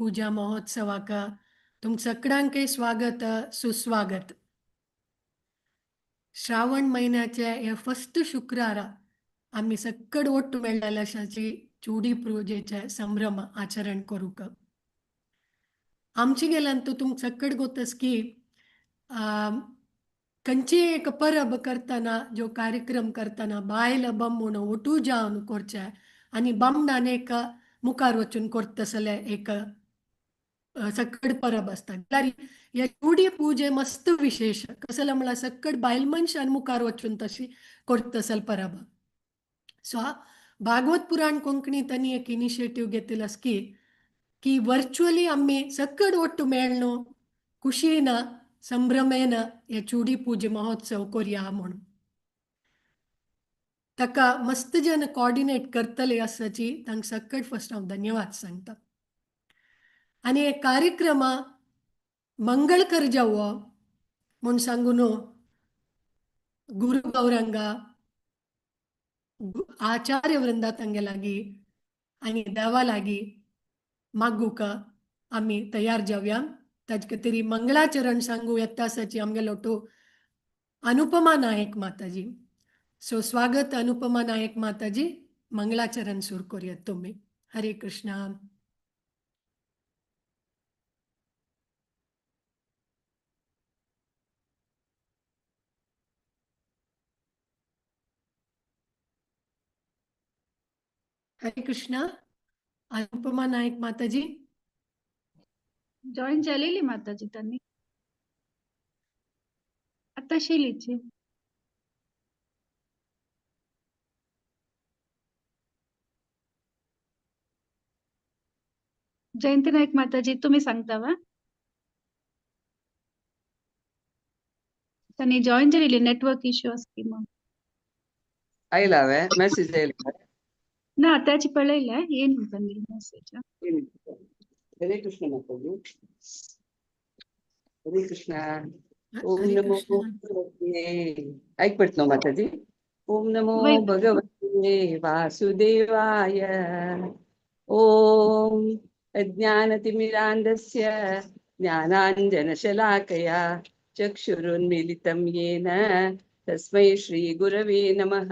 पूजा महोत्सवाक तुमचं सगळ्यांके स्वागत सुस्वागत. श्रावण महिन्याच्या या फर्स्ट शुक्रारा आम्ही सगळं ಒಟ್ಟು मेळ्ळाल्याशाची चुडी पूजेचे संभ्रम आचरण करूक. आमची गेल्यानंतर तुमक सगळं गोतस की खंयची एक परब करताना जो कार्यक्रम करताना बायल बंबून ओटू जावन करचे आणि बामणान एक मुखार वचून करतसले एक सगळं परब असतात. या चुडी पूजे मस्त विशेष कसं म्हणला सगळं बायल मनशान मुखार वचून तशी करतसल परब. सो भागवत पुराण कोंकणी त्यांनी एक इनिशिएटिव्ह घेतलेला की व्हर्च्युअली आम्ही सगळं ಒಟ್ಟು मेळणो खुशीन संभ्रमेन या चुडी पूजे महोत्सव करूया म्हणून. ताका मस्त जन कोऑर्डिनेट करतले असाची तांक सगळं फर्स्ट हांव धन्यवाद सांगता. आणि हे कार्यक्रम मंगळकर जावो म्हूण सांगून गुरु गौरंगा आचार्य वृंदा तांगे लागी आणि देवा लागी मागूक आम्ही तयार जावया. ताजे तरी मंगळाचरण सांगू येता आसाची आमगे लोटो अनुपमा नायक माताजी. सो स्वागत अनुपमा नायक माताजी. मंगळाचरण सुरू करूयात तुम्ही. हरे कृष्णा. हरे कृष्णा. अनुपमा नायक माताजी जॉईन झालेली माताजी त्यांनी आता शिलीची. जयंती नाईक माताजी तुम्ही सांगता वा त्यांनी जॉईन झालेली नेटवर्क इश्यू असते मग आयलावे ಮೆಸೇಜ್ ನಾ ಅಟ್ಯಾಚ್ ಪಳೆಯಿಲ್ಲ ಏನು ಬಂದಿಲ್ಲ ಮೆಸೇಜ್. ಹರೇ ಕೃಷ್ಣ ಮಾತಾಜಿ. ಹರೇ ಕೃಷ್ಣ. ಓಂ हरे ನಮೋ कृष्णा. ಭಗವತೆ ಐಕ್ಬಿಡ್ತು ಮಾತಾಜಿ. ಓಂ ನಮೋ ವೈ ಭಗವತೆ ವಾಸುದೇವಾಯ. ಓಂ ಅಜ್ಞಾನತಿಮಿರಾಂಧಸ್ಯ ಜ್ಞಾನಾಂಜನಶಲಾಕಯ ಚಕ್ಷುರುನ್ಮಿಲಿತಂ ಯೇನ ತಸ್ಮೈ ಶ್ರೀ ಗುರವೇ ನಮಃ.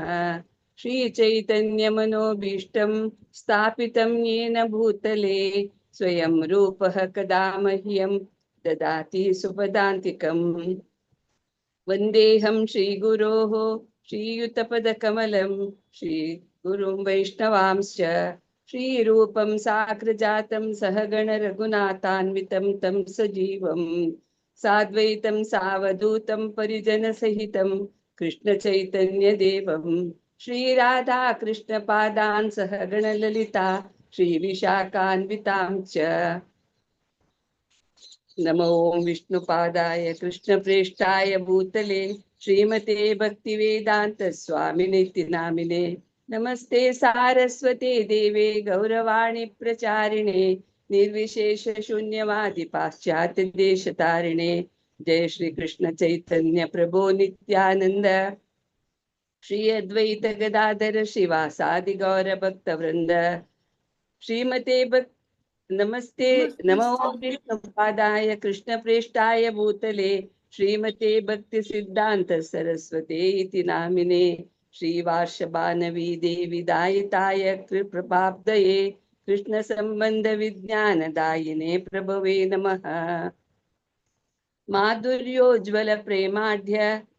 श्रीचैतन्यमनोभीष्टं स्थापितं येन भूतले स्वयं रूपः कदा मह्यं ददाति सुपदान्तिकम्. वन्देऽहं श्रीगुरोः श्रीयुतपदकमलं श्रीगुरुं वैष्णवांश्च श्रीरूपं साग्रजातं सहगण रघुनाथान्वितं तं सजीवं साद्वैतं सावधूतं परिजनसहितं कृष्णचैतन्यदेवं श्री राधा कृष्ण पादान् सहगण ललिता श्री विशाखान्वितां च. नमो विष्णुपादाय कृष्णप्रेष्ठाय भूतले श्रीमते भक्तिवेदांत स्वामिनेति नामिने. नमस्ते सारस्वते देवे गौरवाणी प्रचारिणे निर्विशेष शून्यवादी पाश्चात्य देशतारिणे. जय श्री कृष्ण चैतन्य प्रभो नित्यानंद श्री अद्वैत गदाधर शिवासादि गौर भक्त वृंद. श्रीमते नमस्ते नमो विष्णुपादाय कृष्ण प्रेष्ठाय भूतले श्रीमते भक्ति सिद्धांत सरस्वते इति नामिने. श्रीवार्षभानवी देवी दायिताय कृपाब्दये कृष्ण संबंध विज्ञान दायिने प्रभवे नमः. माधुर्योज्वल प्रेमाढ्य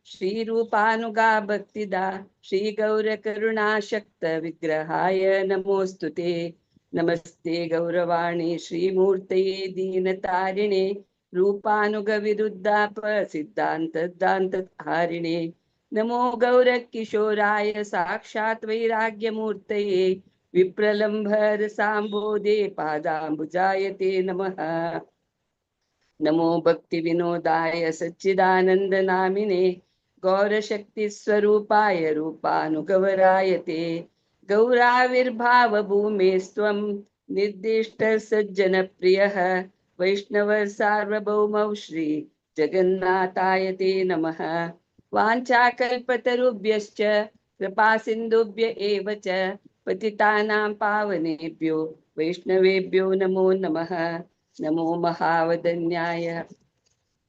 श्रीरूपानुगा भक्तिदा श्री गौर करुणाशक्त विग्रहाय नमोस्तुते. नमस्ते गौरवाणी श्रीमूर्तये दीनतारिणे रूपानुग विरुद्धाप सिद्धांत हारिणे. नमो गौर किशोराय साक्षात् वैराग्यमूर्तये विप्रलंभर सांबोधे पादांबुजायते नमः. नमो भक्ति विनोदाय सच्चिदानंद नामिने गौरशक्ति स्वरूपाय रूपानुगवरायते. गौराविर्भाव भूमेस्त्वं निर्दिष्ट सज्जन प्रियः वैष्णव सार्वभौमौ श्री जगन्नाथाय ते नमः. वाञ्छाकल्पतरुभ्यश्च कृपा सिन्धुभ्य एव च पतितानां पावनेभ्यो वैष्णवेभ्यो नमो नमः. नमो महावदन्याय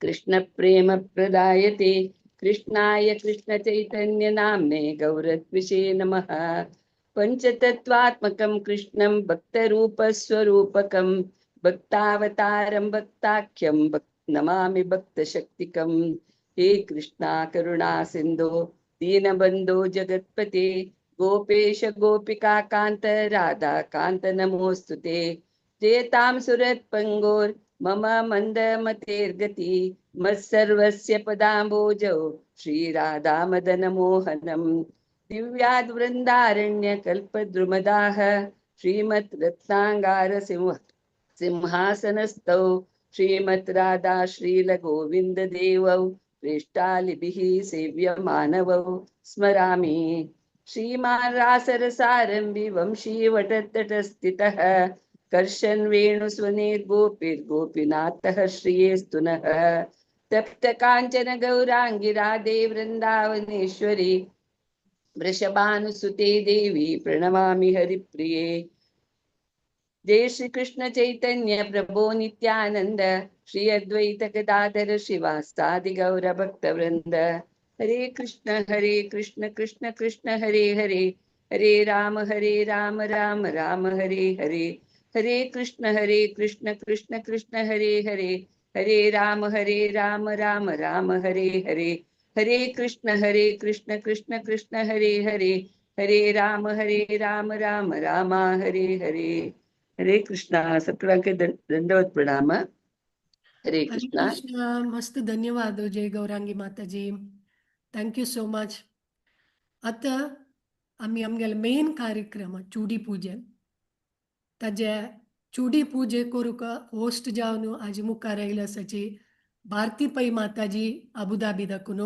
कृष्णप्रेमप्रदायते कृष्णाय कृष्णचैतन्यनाम्ने गौरद्विषे नमः। पञ्चतत्त्वात्मकं कृष्णं भक्तरूपस्वरूपकं भक्तावतारं भक्ताख्यं नमामि भक्तशक्तिकं। हे कृष्णा करुणा सिन्धो दीनबन्धो जगत्पते गोपेश गोपिका कान्त राधा कान्त नमोऽस्तुते। जयतां सुरत्पङ्गोर् मम मन्दमतेर्गति मत्सर्वस्य पदाम्बोजौ श्रीराधामदनमोहनम्। दिव्याद्वृन्दारण्यकल्पद्रुमदाः श्रीमत् रत्नाङ्गारसिंह सिंहासनस्थौ श्रीमत् राधा श्रीलगोविन्ददेवौ प्रेष्टालिभिः सेव्यमानवौ स्मरामि। श्रीमान् रासरसारम्भि वंशीवटतटस्थितः कर्षन् वेणुस्वनेर्गोपीर्गोपीनाथः श्रियेस्तु नः। तप्त काञ्चन गौराङ्गी राधे वृन्दावनेश्वरी वृषभानुसुते देवी प्रणमामि हरिप्रिये। जय श्री कृष्ण चैतन्य प्रभो नित्यानंद श्री अद्वैत गदाधर श्रीवासादि गौर भक्त वृंद। हरे कृष्ण कृष्ण कृष्ण हरे हरे हरे राम राम राम हरे हरे। हरे कृष्ण कृष्ण कृष्ण हरे हरे हरे राम राम राम हरे हरे। हरे कृष्ण कृष्ण कृष्ण हरे हरे हरे राम राम राम हरे हरे। हरे कृष्णा सगळ्यांके दंडवत प्रणाम। हरे हरे कृष्णा। कृष्ण मस्त धन्यवाद जय गौरांगी माताजी थँक्यू सो मच. आता आम्ही आमगेलो मेन कार्यक्रम चुडी पूजे ताजे चुडी पूजे करूक होस्ट जावन आज मुखार आयिल्ले आसाची भारती पै माताजी अबुधाबी दाखून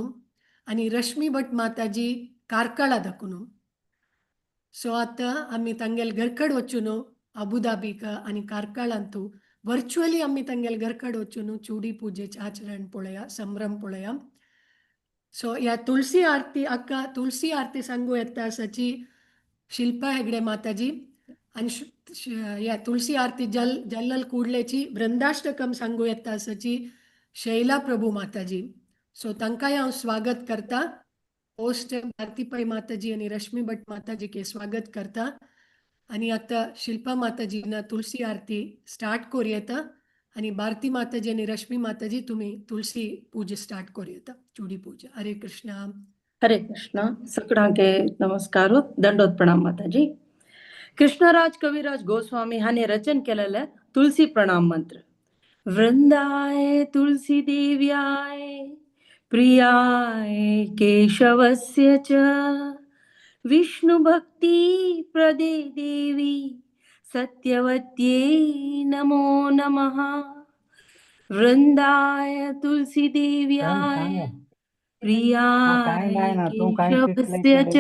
आणि रश्मी भट माताजी कारकळा दाखून. सो आता आम्ही तांगेल घरकड वचून अबुधाबीक आणि कारकळांतू वर्च्युअली आम्ही तांगेल घरकड वचून चुडी पूजेचे आचरण पळया संभ्रम पळया. सो या तुळशी आरती अक्का तुळशी आरती सांगू येता आसाची शिल्पा हेगडे माताजी आणि या तुळशी आरती जल्लल कुडलेची वृंदाष्टकम सांगू येता आसाची शैला प्रभू माताजी. सो तांकांय हांव स्वागत करता. होस्ट भारतीपै माताजी आणि रश्मी भट माताजी के स्वागत करता. आणि आता शिल्पा माताजीनं तुळशी आरती स्टार्ट करूं येता आणि भारती माताजी आणि रश्मी माताजी तुम्ही तुळशी पूजा स्टार्ट करूं येता चुडी पूजा. हरे कृष्णा. हरे कृष्णा सगळ्यांके नमस्कार दंडोत प्रणाम माताजी. कृष्णराज कविराज गोस्वामी हाने रचन केलेले तुलसी प्रणाम मंत्र. वृंदाय तुलसी देव्याय प्रियाय केशवस्य च विष्णु भक्ति प्रदे देवी सत्यवत्यै नमो नमः. वृंदाय तुलसी देव्याय प्रियाय केशवस्य च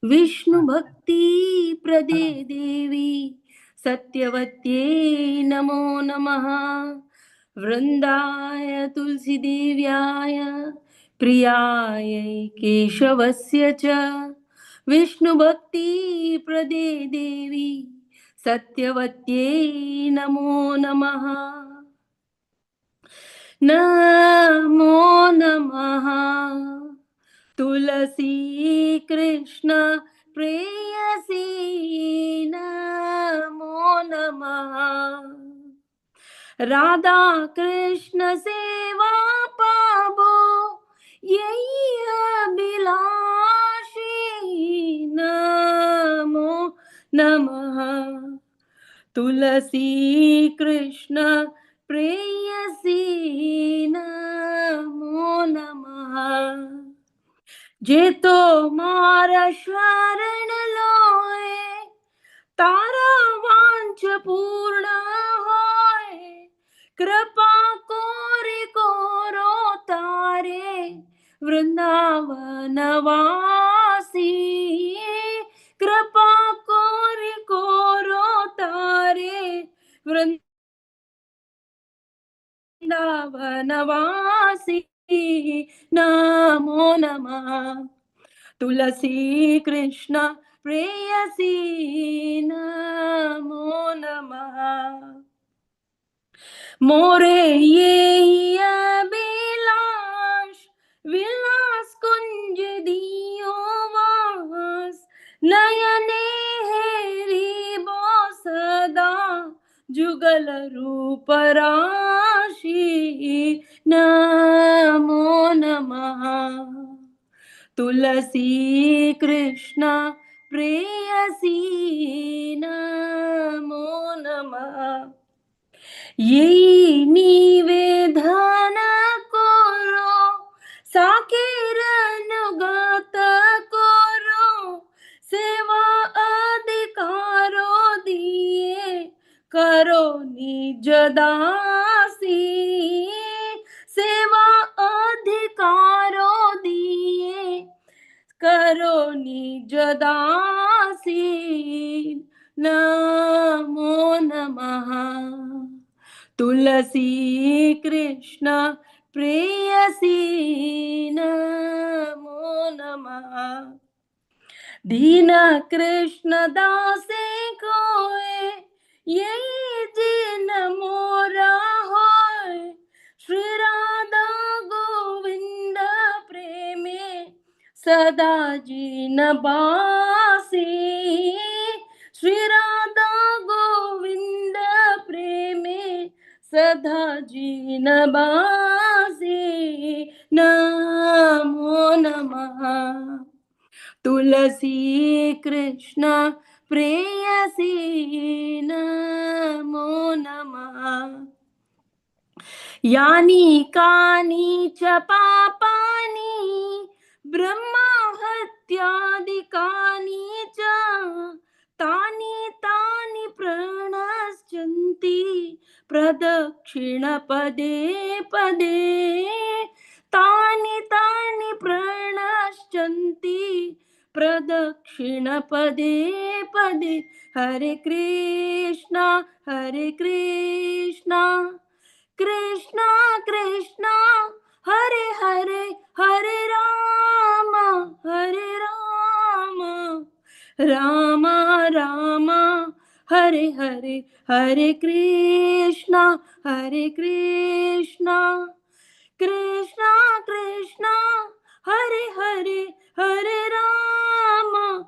विष्णु भक्ति प्रदे देवी सत्यवत्यै नमो नमः. वृंदाय तुलसी देव्याय प्रियाय केशवस्य च विष्णु भक्ति प्रदे देवी सत्यवत्यै नमो नमः. नमो नमः तुलसी कृष्ण प्रेयसी नमो नमः. राधा कृष्ण सेवा पाबो यही अभिलाषी नमो नमः. तुलसी कृष्ण प्रेयसी नमो नमः. जे तो मारा शरण लोए तारा वांछ पूर्ण होए कृपा कोरि कोरो तारे वृंदावन वासी. कृपा कोरि कोरो तारे वृंदावन वासी नमो नमः. तुलसी कृष्ण प्रेयसी नमो नमः. मोरे ये अभिलाष विलास कुंज दियो वास, नयने हेरी बो सदा जुगल रूप राशि। नमो नमः। तुलसी कृष्ण प्रेयसी नमो नमः। ये निवेदन करो साकेर अनुगत करो, सेवा अधिकारो दिए करो निज दासी। सेवा अधिकारो दिए करो निज दासी। नमो नमः। तुलसी कृष्ण प्रेयसी नमो नमः। दीन कृष्ण दासे कोय यही जिन मोरा होय, श्री राधा गोविंद प्रेमे सदा जिन बासी। श्री राधा गोविंद प्रेमे सदा जिन बासी। नमो नमः। तुलसी कृष्ण प्रेयसी नमो नमः। यानि कानि च पापानि ब्रह्मा हत्यादिकानि च, तानि तानि प्रणश्यन्ति प्रदक्षिण पदे पदे। तानि तानि प्रणश्यन्ति प्रदक्षिण पदे पदे। हरे कृष्णा कृष्णा कृष्णा हरे हरे, हरे राम राम राम हरे हरे, हरे कृष्णा कृष्णा कृष्णा हरे हरे, हरे राम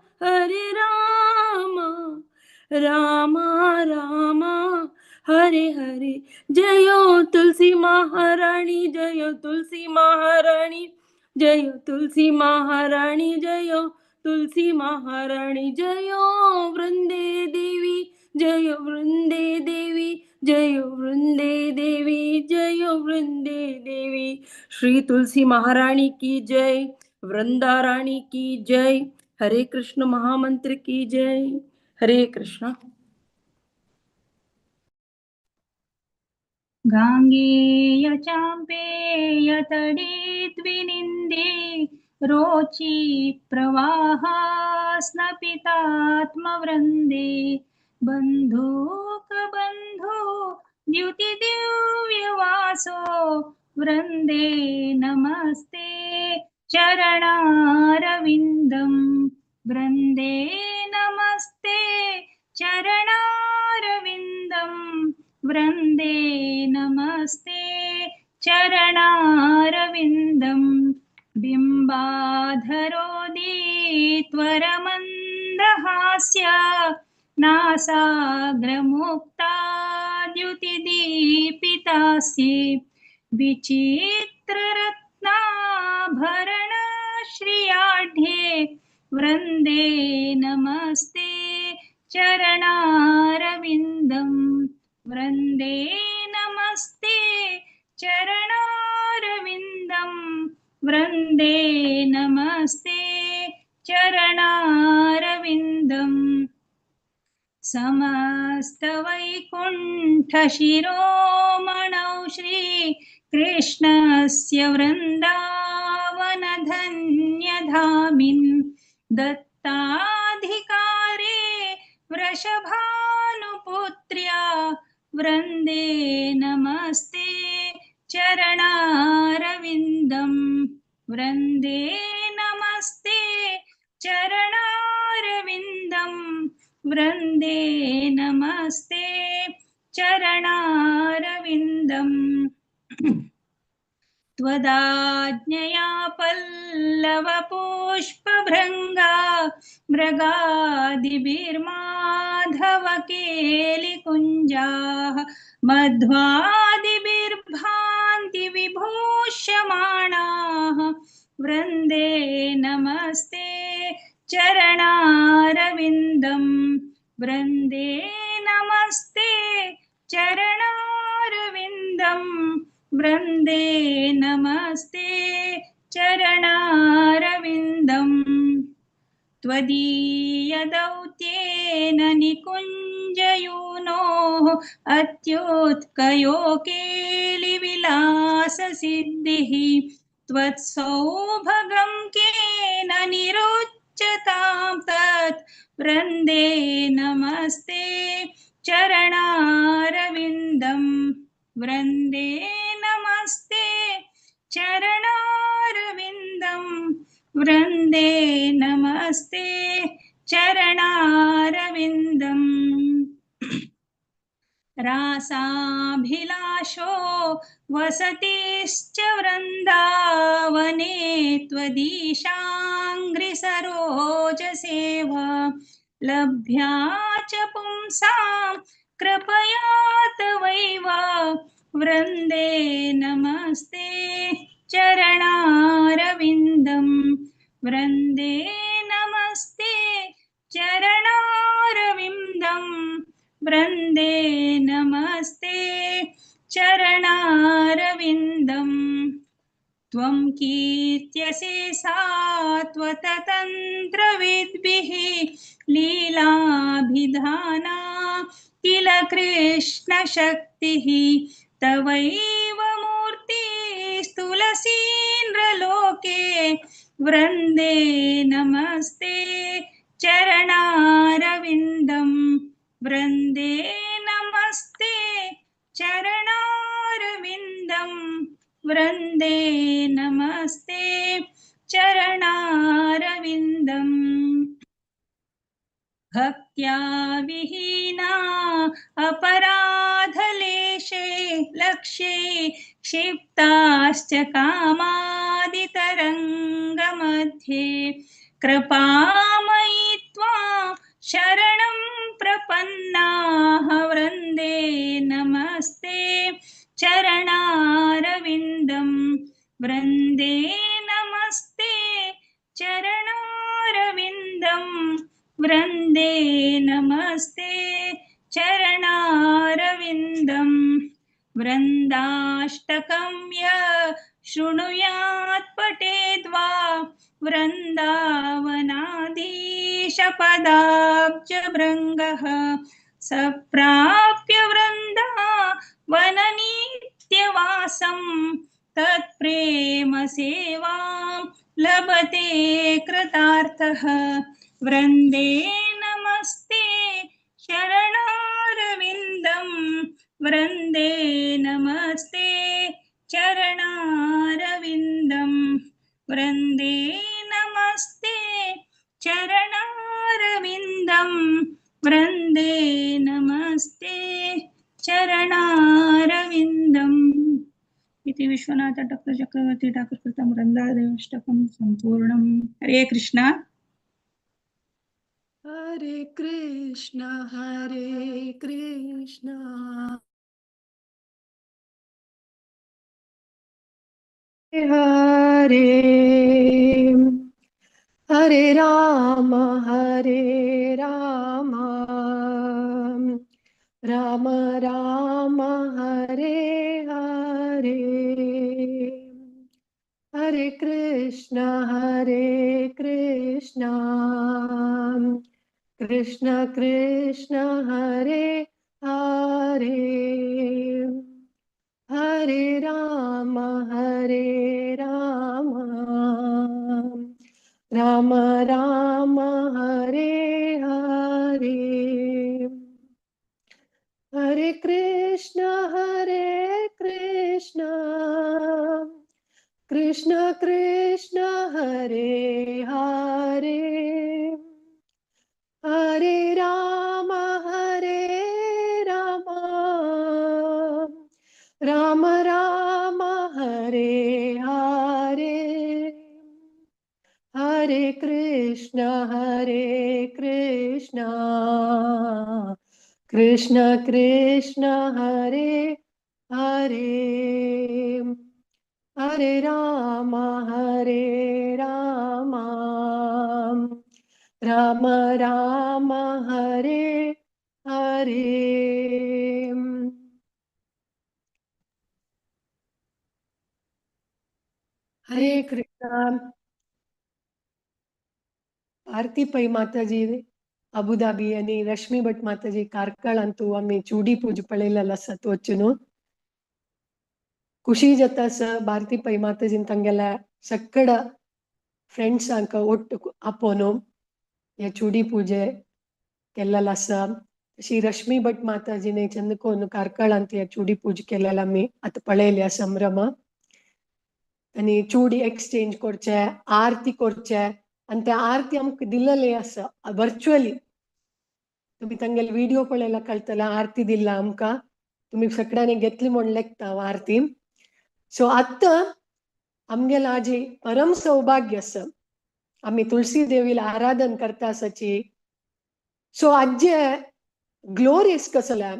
राम राम हरे हरे। जयो तुलसी महारानी, जयो तुलसी महारानी, जयो तुलसी महारानी, जयो तुलसी महारानी। जयो वृंदे देवी, जयो वृंदे देवी, जयो वृंदे देवी, जयो वृंदे देवी। श्री तुलसी महारानी की जय, वृंदा रानी की जय। हरे कृष्ण महामंत्र की जय। हरे कृष्ण। गांगेय चाम्पेय तडे द्विनिन्दे, रोची प्रवाह स्नपितात्मवृन्दे। बन्धूक बन्धु द्युतिदिव्यवासो, वृन्दे नमस्ते चरणारविन्दम्। वृन्दे नमस्ते चरणारविन्दम्। वृन्दे नमस्ते चरणारविन्दम्। बिम्बाधरोदित्वरमन्दहास्य, नासाग्रमुक्ता द्युतिदीपितास्ये। विचित्ररत्नाभरणश्रियाढ्ये, वृन्दे नमस्ते चरणारविन्दम्। वृन्दे नमस्ते चरणारविन्दम्। वृन्दे नमस्ते चरणारविन्दम्। समस्तवैकुण्ठशिरोमणौ श्री कृष्णस्य वृन्दावनधन्यधामिन्, दत्ताधिकारे वृषभानुपुत्र्या। वृन्दे नमस्ते चरणारविन्दम्। वृन्दे नमस्ते चरणारविन्दम्। वृन्दे नमस्ते चरणारविन्दम्। त्वदाज्ञया पल्लवपुष्पभृङ्गा मृगादिभिर्माधवकेलिकुञ्जाः मध्वादिभिर्भान्ति विभूष्यमाणाः वृन्दे नमस्ते चरणारविन्दम् वृन्दे नमस्ते चरणारविन्दम् वृन्दे नमस्ते चरणारविन्दम् त्वदीयदौत्येन निकुञ्जयूनोः अत्युत्कयो केलिविलाससिद्धिः त्वत्सौभगं केन निरुच्यतां तत् वृन्दे नमस्ते चरणारविन्दम् वृन्दे नमस्ते चरणारविन्दम् वृन्दे नमस्ते चरणारविन्दम् रासाभिलाषो वसतिश्च वृन्दावने त्वदीशाङ्घ्रिसरोजसेवा लभ्या च पुंसां कृपया तवैव वृन्दे नमस्ते चरणारविन्दम् वृन्दे नमस्ते चरणारविन्दम् वृन्दे नमस्ते चरणारविन्दम् त्वं कीर्त्यसे सात्वततन्त्रविद्भिः लीलाभिधाना किल कृष्णशक्तिः तवैव मूर्तिस्तुलसीन्द्रलोके वृन्दे नमस्ते चरणारविन्दम् वृन्दे नमस्ते चरणारविन्दम् वृन्दे नमस्ते चरणारविन्दम् भक्त्या विहीना अपराधलेशे लक्ष्ये क्षिप्ताश्च कामादितरङ्गमध्ये कृपामयि त्वां शरणं प्रपन्नाः वृन्दे नमस्ते चरणारविन्दम् वृन्दे नमस्ते चरणारविन्दम् वृन्दे नमस्ते चरणारविन्दम् वृन्दाष्टकं यः शृणुयात् पठेद्वा वृन्दावनाधीशपदाब्जभृङ्गः सप्राप्य वृन्दावननित्यवासं तत्प्रेमसेवां लभते कृतार्थः वृन्दे नमस्ते शरणारविन्दम् वृन्दे नमस्ते चरणारविन्दम् वृन्दे नमस्ते चरणारविन्दम् वृन्दे नमस्ते चरणारविन्दम् इति विश्वनाथ डॉक्टर चक्रवर्ती ठाकुर कृतं वृन्दादेवाष्टकं सम्पूर्णम्। हरे कृष्ण हरे कृष्ण हरे हरे राम राम राम हरे हरे हरे कृष्ण कृष्ण कृष्ण हरे हरे हरे राम राम राम हरे हरे हरे कृष्ण कृष्ण कृष्ण हरे हरे हरे राम राम राम हरे हरे कृष्ण कृष्ण कृष्ण हरे हरे हरे राम राम राम हरे हरे हरे कृष्णा आरती पै माताजी अबुधाबी आणि रश्मी भट माताजी कारकळ अंतू आम्ही चूडी पूज पळयलेला आसात वचून ಖುಷಿ ಜೊತೆಸ ಭಾರತಿ ಪೈ ಮಾತಾಜಿನ ತಂಗೆಲ್ಲ ಸಕ್ಕಡ ಫ್ರೆಂಡ್ಸ್ ಅಂಕ ಒಟ್ಟು ಅಪ್ಪೋನು या चुडी पूजे केलेला आसा अशी रश्मी भट माताजीने चंदकोन कारकळांत या चुडी पूज केलेला आमी आतां पळयल्या संभ्रम आनी चुडी एक्सचेंज करचे आरती करचे आनी त्या आरती आमकां दिलेली आसा वर्च्युअली तुम्ही तांगेले व्हिडिओ पळयला कळटला आरती दिला आमकां तुम्ही सगळ्यांनी घेतली म्हण लेखता आरती सो आत्ता आमगेला आजी परम सौभाग्य आसा आम्ही तुळशी देवीला आराधन करता आसाची सो आजे ग्लोरीस कसला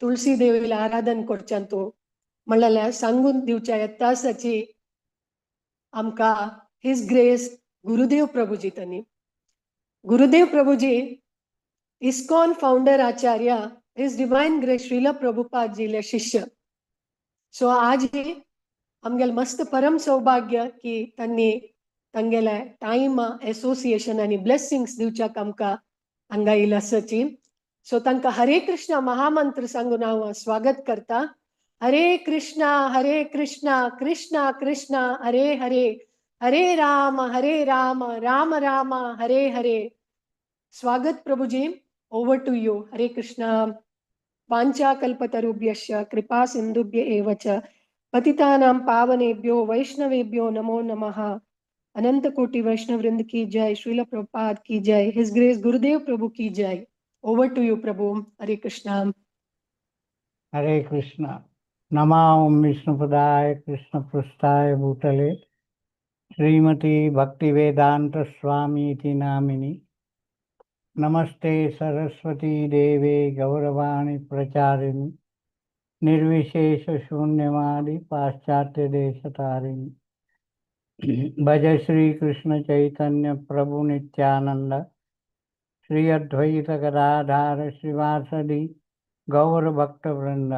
तुळशी देवीला आराधन करच्यान तू म्हणल्यार सांगून दिवच्या येता आसाची आमकां हिज ग्रेस गुरुदेव प्रभुजी तनी Gurudev Prabhuji ISKCON founder Acharya his divine grace Srila Prabhupada जीले शिष्य सो आज ही आमगेल मस्त परम सौभाग्य की त्यांनी तांगेले टाइम एसोसिएशन आणि ब्लेसिंग्स दिवच्याक आमकां हांगा येयला आसाची सो तांकां हरे कृष्णा महामंत्र सांगून हांव स्वागत करता हरे कृष्णा कृष्णा कृष्णा हरे हरे हरे राम राम राम हरे हरे स्वागत प्रभुजी ओवर टू यू हरे कृष्णा वाञ्छाकल्पतरुभ्यश्च कृपा सिन्धुभ्य एव च पतितानां पावनेभ्यो वैष्णवेभ्यो नमो नमः अनंत कोटि वैष्णव वृंद की जय श्रील प्रभुपाद की जय हिज ग्रेस गुरुदेव प्रभु की जय ओवर टू यू प्रभु हरे कृष्णा हरे कृष्ण नमा ओम विष्णुपदाय कृष्णपृष्ठाय भूतले श्रीमती भक्तिवेदांत स्वामी इति नामिनी नमस्ते सरस्वती देवे गौरवाणी प्रचारिणी निर्विशेष शून्यवादी पाश्चात्य देश तारिणी भज श्री कृष्ण चैतन्य प्रभु नित्यानंद श्री अद्वैत गदाधार श्रीवासदि गौर भक्त वृंद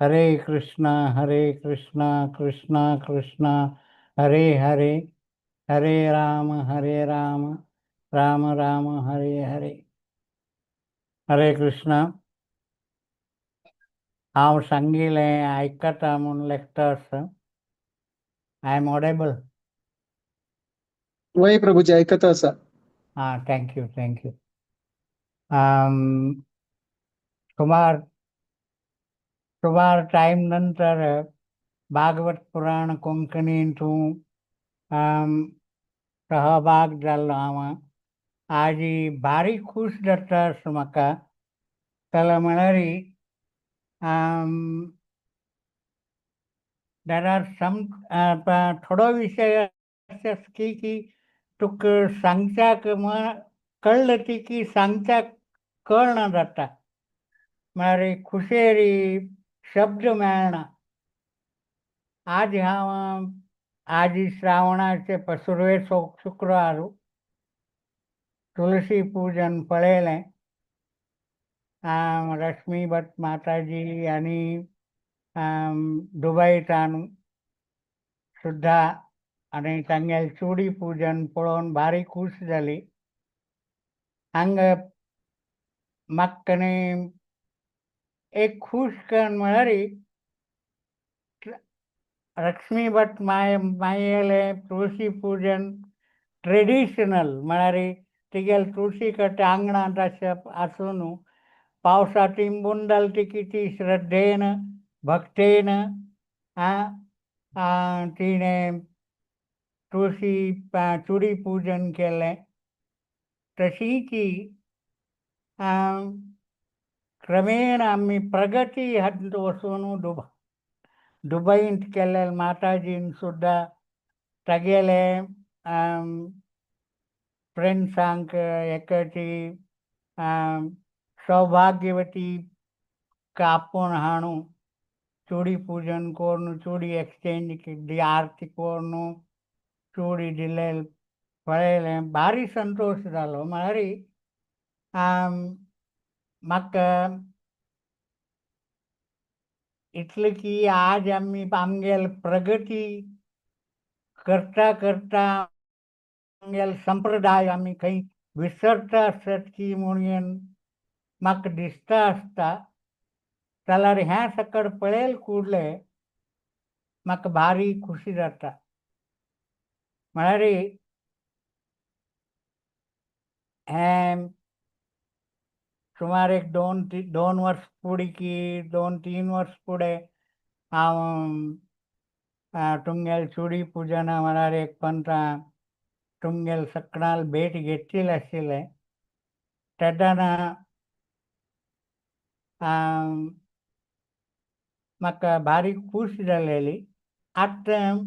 हरे कृष्णा कृष्णा कृष्णा हरे हरे हरे राम राम राम हरे हरे हरे कृष्णा हांव सांगिल्लें आयकता म्हूण लेखतास आय एम ऑडेबल वय प्रभुजी ऐकत असा हां थँक्यू सुमार टाईम नंतर भागवत पुराण कोंकणींतूं सहभाग जाल्लो हांव आज भारी खूश जाता म्हाका जाल्यार म्हळ्यार देर आर सम थोडो विशय अशें की तुका सांगच्याक कळ्ळें ती की सांगच्याक कळना जाता म्हळ्यार खुशेर शब्द मेळना आज हांव आज श्रावणाचे पसुरवे शुक्रवार तुळशी पूजन पळयलें रश्मी भट माताजी आनी दुबयच्यान सुद्धा आनी तांगेलें चुडी पूजन पळोवन भारी खूश जाली हांगा म्हाका न्ही एक खूश कण म्हळ्यार लक्ष्मी भट मायेले तुळशी पूजन ट्रेडिशनल म्हळ्यार तिगेले तुळशी कट्टे आंगणांत आसून पावसाची बुंदल ती किती श्रद्धेन भक्तेन तिणें तुळशी चुडी पूजन केलें तशीच क्रमेण आमी प्रगती हातूंत वचून दुबईंत केलें माताजीन सुद्दां तागेले फ्रेंड्सांक एकाची सौभाग्यवती कापून हाणू चूड़ी पूजन कोरनु चूड़ी एक्सचेंज की आरती कोरनु चूड़ी दिलेल पळेले भारी संतोष जालो म्हळ्यार म्हाका इतलें की आज आमी आमगेल प्रगती करता करता आमगेल संप्रदाय आमी खंय विसरता आसत की म्हणून म्हाका दिसता आसता जाल्यार ह्या सकट पळयल कुडले म्हाका भारी खुशी जाता म्हळ्यार हें सुमार एक दोन वर्स फुडें की 2-3 वर्स फुडें हांव तुमगेल चुडी पुजना म्हळ्यार एक पंथा तुमगेल सकणाल भेट घेतलेली आशिल्लें तेन्ना म्हाका भारी खूश जालेली आतां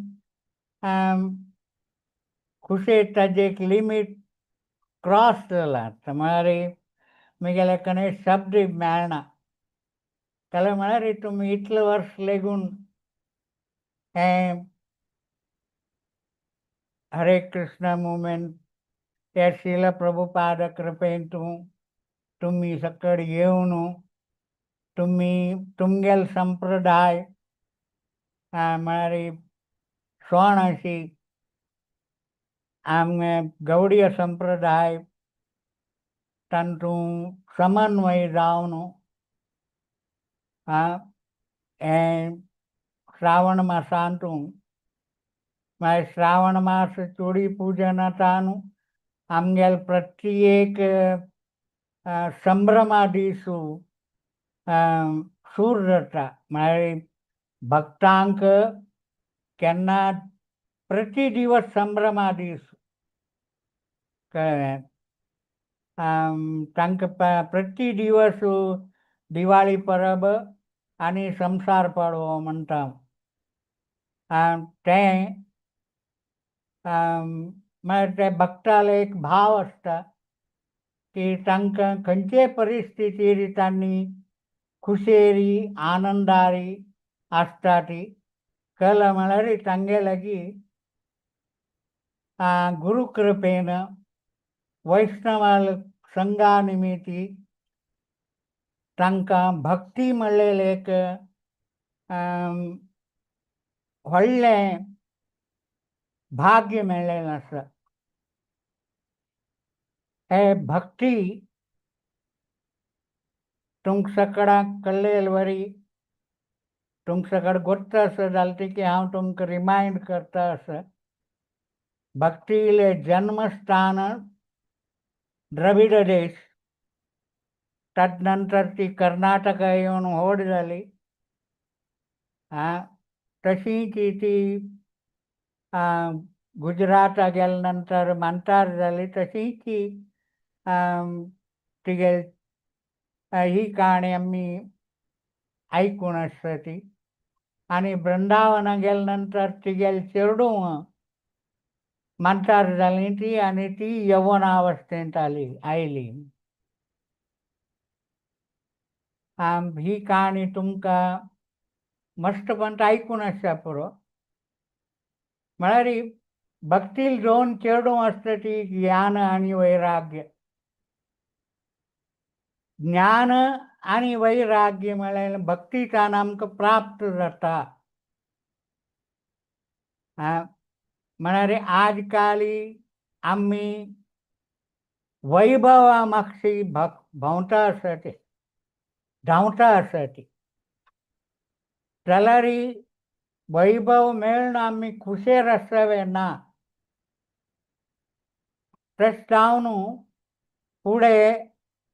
खुशे ताजें एक लिमीट क्रॉस जाला म्हळ्यार म्हगेले कडेन शब्द मेळना जाल्यार म्हळ्यार तुमी इतलें वर्स लेगून हें हरे कृष्ण मुवमेंट त्या शील प्रभुपाद कृपेन तुमी सकड येवन तुमी तुमगेल संप्रदाय म्हळ्यार सण अशी आमगे गौडीय संप्रदाय तातूंत समन्वय जावन हें श्रावण मासांत म्हळ्यार श्रावण मास चुडी पुजनांतान आमगेल प्रत्येक संभ्रमा दीस सूर जाता म्हळ्यार भक्तांक केन्ना प्रति दिवस संभ्रमा दीस कळ्ळें तांकां प्रति दिवस दिवाळी परब आनी संवसार पळोवो म्हणटा तें म्हळ्यार ते भक्ताल एक भाव आसता की तांकां खंयचे परिस्थितीर तांणी खुशेरी आनंदारी आसता ती कळ्ळें म्हळ्यार तांगे लागीं गुरू कृपेन वैष्णवाल संघा निमित्ती तांकां भक्ती म्हणलेलें एक व्हडलें भाग्य मेळ्ळेलें आसा हे भक्ती तुमक सकडाक कळ्ळेल वरी तुमक सकड गोत्त आसा जाल्यार की हांव तुमकां रिमायंड करता आसा भक्तीले जन्मस्थान द्रविड देश तदनंतर ती कर्नाटका येवन व्हड जाली तशींच ती गुजराता गेले नंतर मंतार जाली तशींच तिगे ही काणी आमी आयकून आसता ती आनी वृंदावना गेले नंतर तिगेल चेडूं मंतार जाली ती आनी ती यवनावस्थेंत आयली ही काणी तुमकां मस्तपंत आयकून आसा पुरो म्हळ्यार भक्तील दोन चेडूं आसता ती ज्ञान आनी वैराग्य ज्ञान आनी वैराग्य म्हळ्यार भक्तीच्यान आमकां प्राप्त जाता म्हळ्यार आज काली आमी वैभवा मागची भोंवता आसा ती धांवता आसा ती जाल्यार वैभव मेळून आमी खुशेर आसावे ना तशें जावन फुडें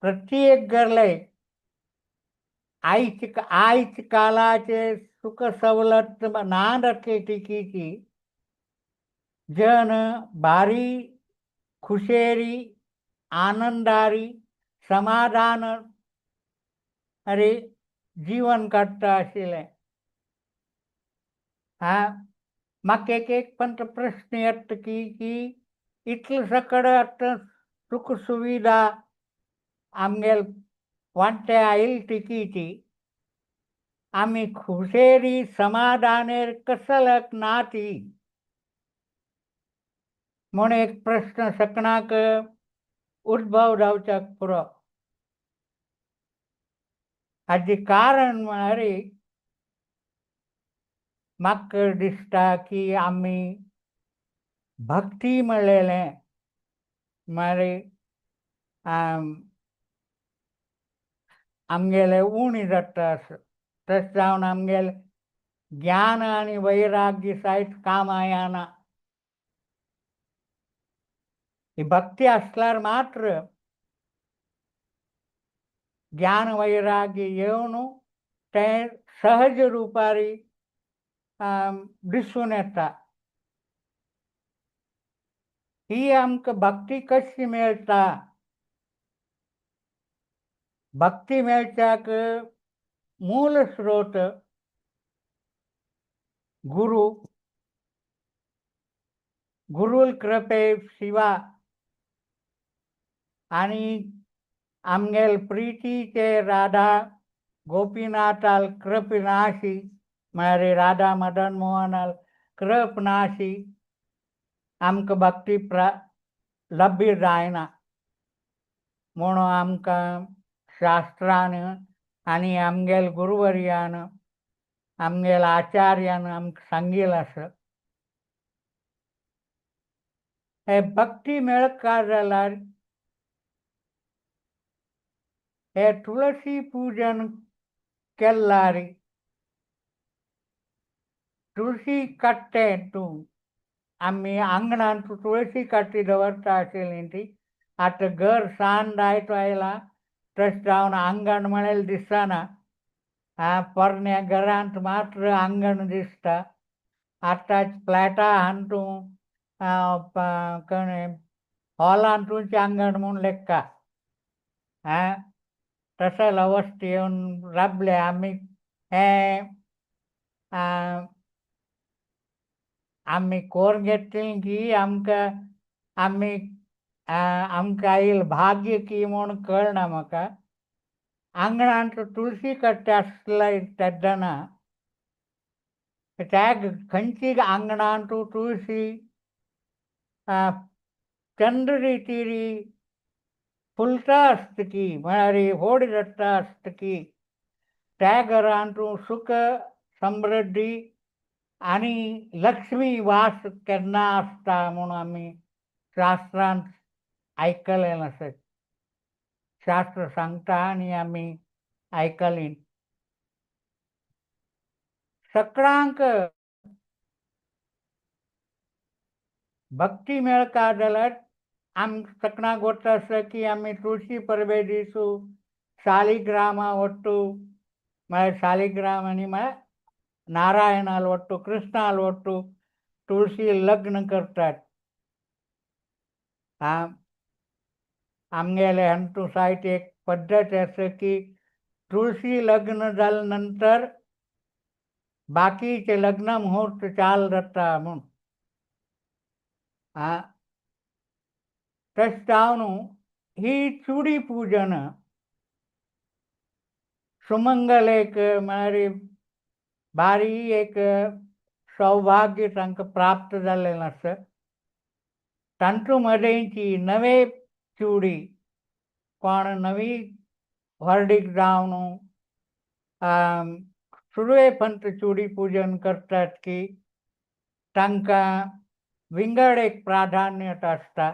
प्रत्येक गरले आयज कालाचे सुख सवलत ना जातली टिकीची जन भारी खुशेरी आनंदारी समाधान अरे जीवन काडटा आशिल्लें म्हाका एक पंत प्रश्न येता की इतलें सकड आतां सुख सुविधा आमगेल वांटे आयिल्ली टिकीची आमी खुशेरी समाधानेर कसलक ना ती म्हूण एक प्रश्न सकणाक उद्भव जावच्याक पुरो. हाजें कारण म्हळ्यार म्हाका दिसता की आमी भक्ती म्हणलेलें म्हळ्यार आमगेलें उणी जाता तशें जावन आमगेलें ज्ञान आनी वैराग्य सायज कामां येना. ही भक्ती आसल्यार मात्र ज्ञान वैराग्य येवन तें सहज रुपारी दिसून येता. ही आमकां भक्ती कशी मेळटा? भक्ती मेळच्याक मूल स्रोत गुरुल कृपे शिवा आनी आमगेल प्रितीचे राधा गोपीनाथाल कृपनाशी म्हळ्यार राधा मदन मोहनाल कृपनाशी आमकां भक्ती लभ्य जायना. म्हणून आमकां शास्त्रान आनी आमगेल गुरुवर्यान आमगेल आचार्यान आमकां सांगिल्लें आसा. हे भक्ती मेळका जाल्यार हे तुळशी पूजन केल्यार तुळशी काडटें तूं आमी आंगणांत तुळशी काडटी दवरता आशिल्लीं ती आतां घर सान दायज आयलां तशें जावन आंगण म्हणलें दिसना. पोरण्या घरांत मात्र आंगण दिसता. आतांच फ्लॅटां हातूं हॉलांतूच आंगण म्हूण लेखा. तशें अवस्थे येवन राबले आमी. हें आमी कोर घेतलीं की आमकां आयिल्लें भाग्य की म्हूण कळना म्हाका. आंगणांत तुळशी काडटा आसल्या तेदना त्या खंयची आंगणांत तुळशी चंद्र रितीरी फुलता आसतकी म्हळ्यार व्हड जाता आसतकी त्या घरांत सुख समृद्धी आनी लक्ष्मी वास केन्ना आसता म्हूण आमी शास्त्रांत आयकलें आसत. शास्त्र सांगता आनी आमी आयकलीं. सकळांक भक्ती मेळका जाल्यार सकणाक वता आसता की आमी तुळशी परबे दिसू शालिग्रामा वट्टू म्हळ्यार शालिग्राम आनी म्हळ्यार नारायणाल वट्टू कृष्णाल वट्टू तुळशी लग्न करतात. आमगेले हातूं सायट एक पद्दत आसा की तुळशी लग्न जाले नंतर बाकीचे लग्न मुहूर्त चाल जाता म्हूण. तशें जावन ही चुडी पूजन सुमंगल एक म्हळ्यार भारी एक सौभाग्य तांकां प्राप्त जाल्लें आसा. तांतू मदेंची नवे चुडी कोण नवी व्हरडीक जावन सुरवे पंत चुडी पूजन करतात की तांकां विंगड एक प्राधान्य आसता.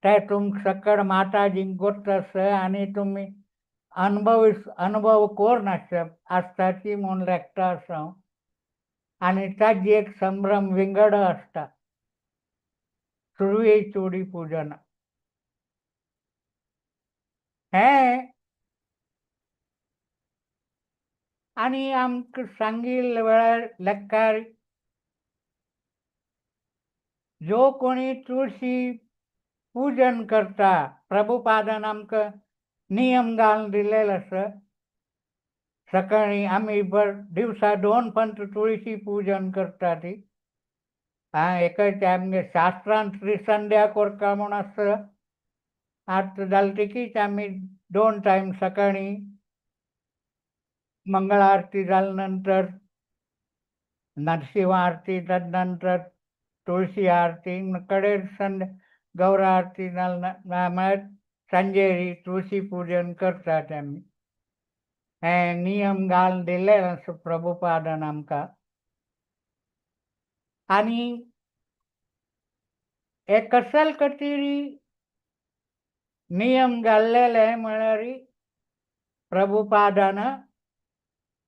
ते तुमकां सकड माताजींक गोठ आसा आनी तुमी अनुभव कोर आसता ती म्हूण लेखता आसा आनी ताजी एक संभ्रम विंगड आसता. सुरवे चुडी पूजन हें आनी आमकां सांगिल्ले वेळार लेखार जो कोणी तुळशी पूजन करता प्रभुपादान आमकां नियम घालून दिलेलो आसा. सकाळी आम्ही दिवसा 2 पंत तुळशी पूजन करतात. एकच आमगे शास्त्रांत त्रिसंध्या कोरता म्हूण आसता. आतां जालें देखीच आम्ही 2 टायम सकाळी मंगळ आरती झाल्या नंतर नरसिंह आरती, तदनंतर तुळशी आरती, कडेर गौर आरती म्हळ्यार सांजेरी तुळशी पूजन करतात आमी. हे नियम घालून दिले आसा प्रभुपादान आमकां. आनी हे कसल तरी नियम घाल्लेले म्हळ्यार प्रभुपादान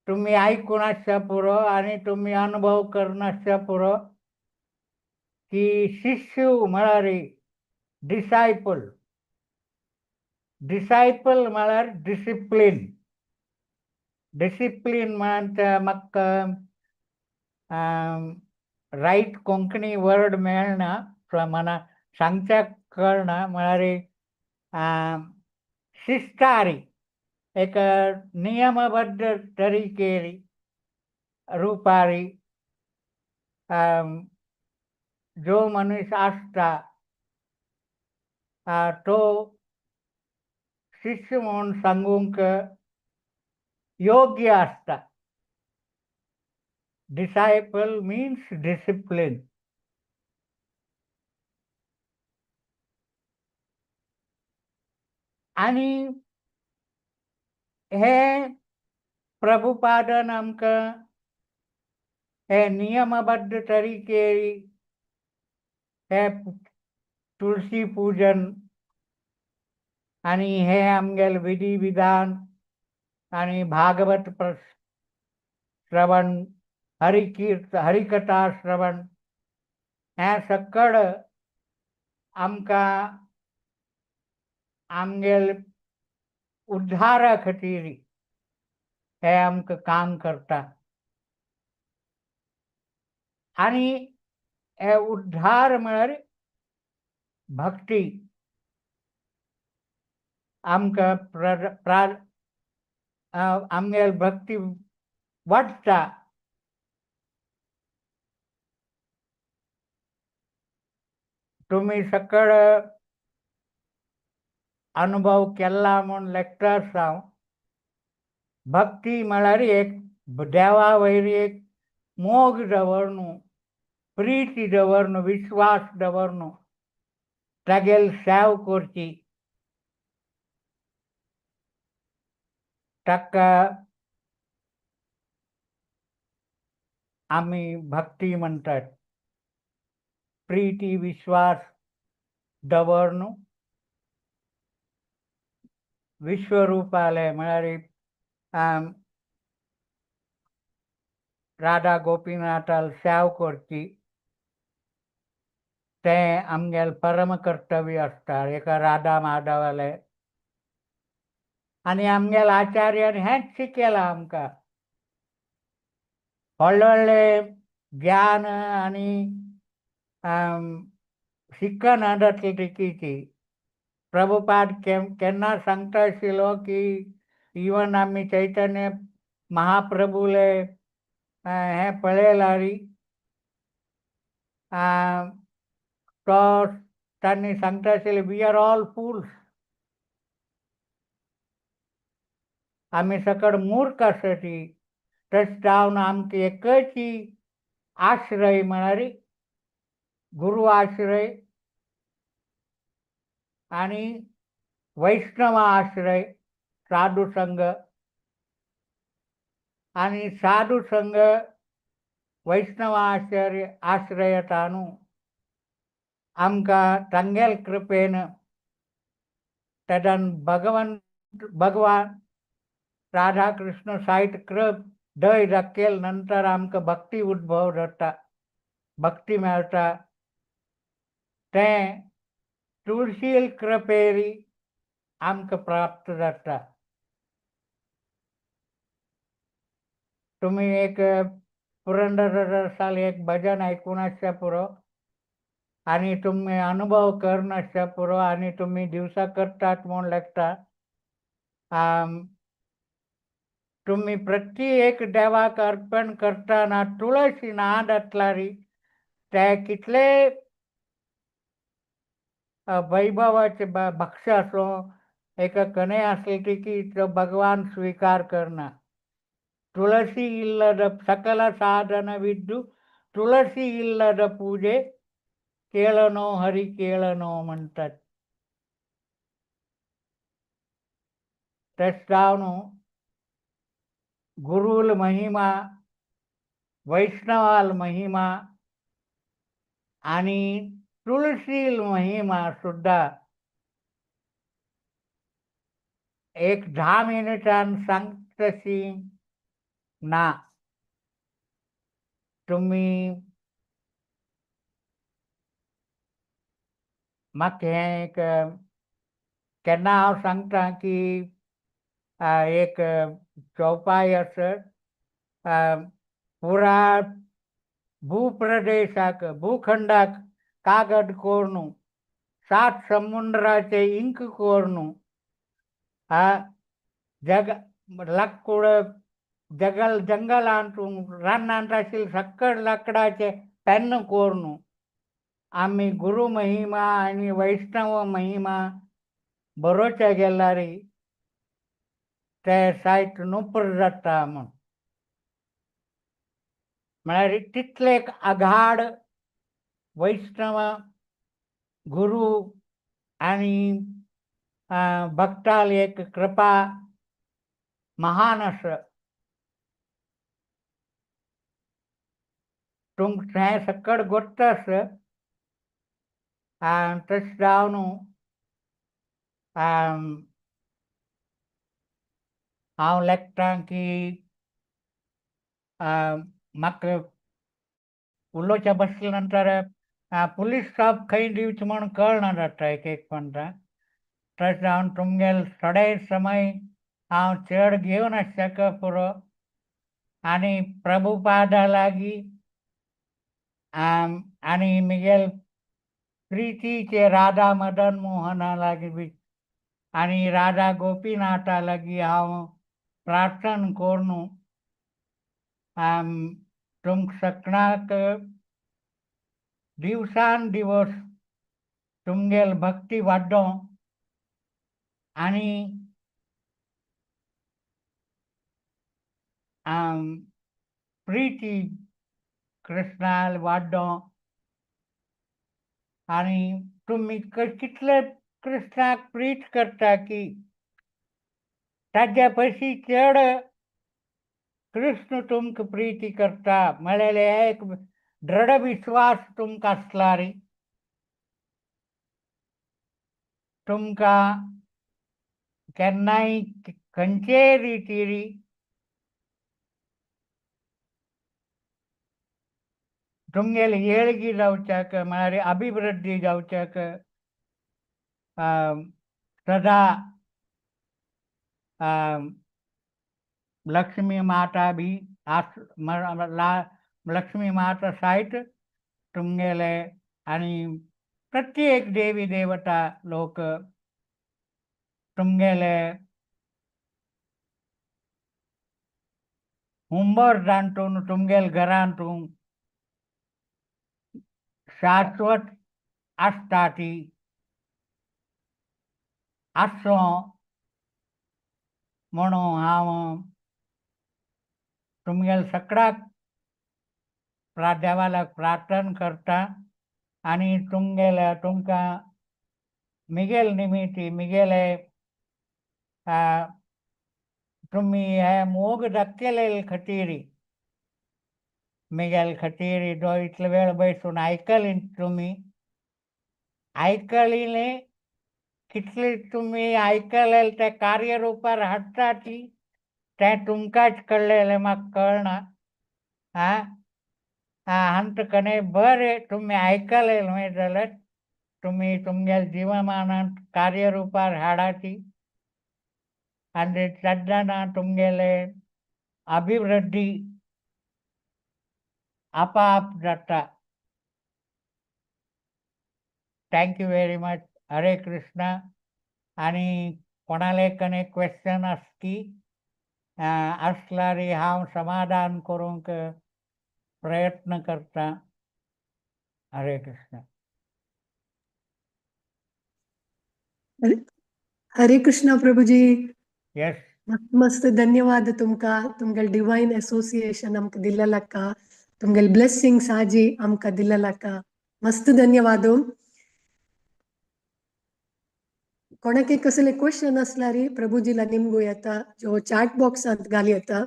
तुम्ही आयकून आसचा पुरो आनी तुम्ही अनुभव करून आसचा पुरो की शिष्य म्हळ्यार डिसायपल. डिसायपल म्हळ्यार डिसिप्लीन. डिसिप्लीन म्हळ्यार म्हाका रायट कोंकणी वर्ड मेळना, मना सांगच्याक कळना. म्हळ्यार शिस्तारी, एक नियमबद्ध तरीकेरी रुपारी जो मनीस आसता तो शिष्य म्हणून सांगूंक योग्य आसता. Disciple means discipline. आणि हे प्रभुपादान आमकां हे नियमबद्ध तरीकेरी हे तुळशी पूजन आणि हे आमगेले विधी विधान आणि भागवत श्रवण, हरिकथा श्रवण हे सकड आमकां आमगेले उद्धारा खातीर हे आमकां काम करता. आणि हे उद्धार म्हळ्यार भक्ती. आमकां आमगेली भक्ती वाडटा. तुम्ही सकळ अनुभव केला म्हूण लेखतास हांव. भक्ती म्हळ्यार एक देवा वयर एक मोग दवरणू, प्रीती दवरणू, विश्वास दवरणू, तागेली सेवा करची. ताका आमी भक्ती म्हणटात. प्रीती विश्वास दवरणू विश्वरूपाले म्हळ्यार राधा गोपीनाथाल सेवा करची ते आमगेले परम कर्तव्य आसता एका राधा माधवाले. आनी आमगेले आचार्यान हेंच शिकयलां आमकां. व्हडले व्हडले ज्ञान आनी शिक्षण जातले देखीची प्रभुपाद केन्ना सांगता आशिल्लो की इवन आमी चैतन्य महाप्रभूले हे पळयल्यार तो तांणी सांगता आशिल्ले वी आर ऑल फूल्स. आमी सकड मूर्ख आसा ती. तशें जावन आमकां एकच आश्रय म्हळ्यार गुरू आश्रय आणि वैष्णव आश्रय, साधू संघ. आणि साधू संघ वैष्णव आश्रयात आणू आमकां तांगेल कृपेन तदान भगवान राधा कृष्ण साहित्य कृप दय दाखयल नंतर आमकां भक्ती उद्भव जाता, भक्ती मेळटा. तें तुळशी कृपेरी आमकां प्राप्त जाता. तुम्ही एक पुरंदरदासाल एक भजन आयकून आसचा पुरो आणि तुम्ही अनुभव करून आसचा पुरो आणि तुम्ही दिवसा करतात म्हूण लेखता. तुम्ही प्रत्येक देवाक अर्पण करताना तुळशी नाद असलारी ते कितले वैभवाचे भक्ष असो एक कणे असले की तो भगवान स्वीकार करना ತುಳಸಿ ಇಲ್ಲದ ಸಕಲ ಸಾಧನವಿದ್ದು ತುಳಸಿ ಇಲ್ಲದ ಪೂಜೆ ಕೇಳನೋ ಹರಿ ಕೇಳನೋ म्हणतात. त्याच्यावरून गुरुल महिमा वैष्णवाल महिमा आणि तुळशील महिमा सुद्धा एक 10 मिनिटां सांगतशी ना तुम्ही मग हे एक केन्ना हांव सांगता की एक चौपाई असत पुरा भूप्रदेशाक भूखंडाक कागद कोरनु 7 समुद्राचे इंक कोरनु जग लाकूड जंगलांतून रानांत आशिल्ले सक्कड लाकडाचे पेन्न कोरनु आम्ही गुरु महिमा आणि वैष्णव महिमा बरोवचे गेल्यार ते सायट नुपर जाता म्हूण म्हळ्यार तितले आघाड वैष्णव गुरु आणि भक्ताल एक कृपा महान आसा तुमकां हें सकड गोश्ट आसा तशें जावन हांव लेखतां की म्हाका उलोवच्या बसले नंतर पुलीस स्टॉप खंय दिवचें म्हूण कळना जाता एक म्हणटा तशें जावन तुमगेले थोडे समय हांव चड घेवन शकता पुरो आनी प्रभुपादा लागीं आनी म्हगेल प्रितीचे राधा मदन मोहना लागीं बी आनी राधा गोपीनाथा लागीं हांव प्रार्थना कोरनु तुमकां सगळ्यांक दिवसान दिवस तुमगेल भक्ती वाडो आनी प्रिती कृष्णाल वाडो आनी तुमी कितले कृष्णाक प्रीत करता की ताज्या पयशी चड कृष्ण तुमकां प्रिती करता म्हळ्यार एक दृढ विश्वास तुमकां आसल्यार तुमकां केन्नाय खंयचेय रितीर तुमगेली येळगी जावच्याक म्हळ्यार अभिवृद्धी जावच्याक सदा लक्ष्मी माता भी लक्ष्मी माता सायट तुमगेले आनी प्रत्येक देवी देवता लोक तुमगेले हुंबर जाणटून तुमगेल घरांतून शाश्वत आसता ती आसो म्हणून हांव तुमगेल सगळ्याक देवालाक प्रार्थना करता आनी तुमकां म्हगेल निमित्ती म्हगेले तुमी हे मोग दाखयले खातीर म्हगेल खातीर जो इतले वेळ बसून आयकली तुमी आयकलीले कितले तुमी आयकले ते कार्यरूपार हाडटा ती ते तुमकांच कळलेले म्हाका कळना हांत कणे बरें तुमी आयकले न्हय जाल्यार तुमी तुमगेल जिवमानांत कार्यरूपार हाडा ती आनी सदांना तुमगेले अभिवृद्धी आपाप जाता. Thank you very much. हरे कृष्णा. आणि कोणाला कने क्वेश्चन असती असल्यारी हांव समाधान करूंक प्रयत्न करता. हरे कृष्ण. हरे कृष्णा प्रभुजी. येस. मस्त मस्त धन्यवाद तुमका. तुमगेल डिवाइन असोसिएशन आमकां दिलेला तुमगेल ब्लेसिंग्स आजी आमकां दिलेला मस्त धन्यवाद. कोणाक कसले क्वेश्चन असल्यार प्रभुजीला निमगू येता जो चॅट बॉक्सांत घाली येता.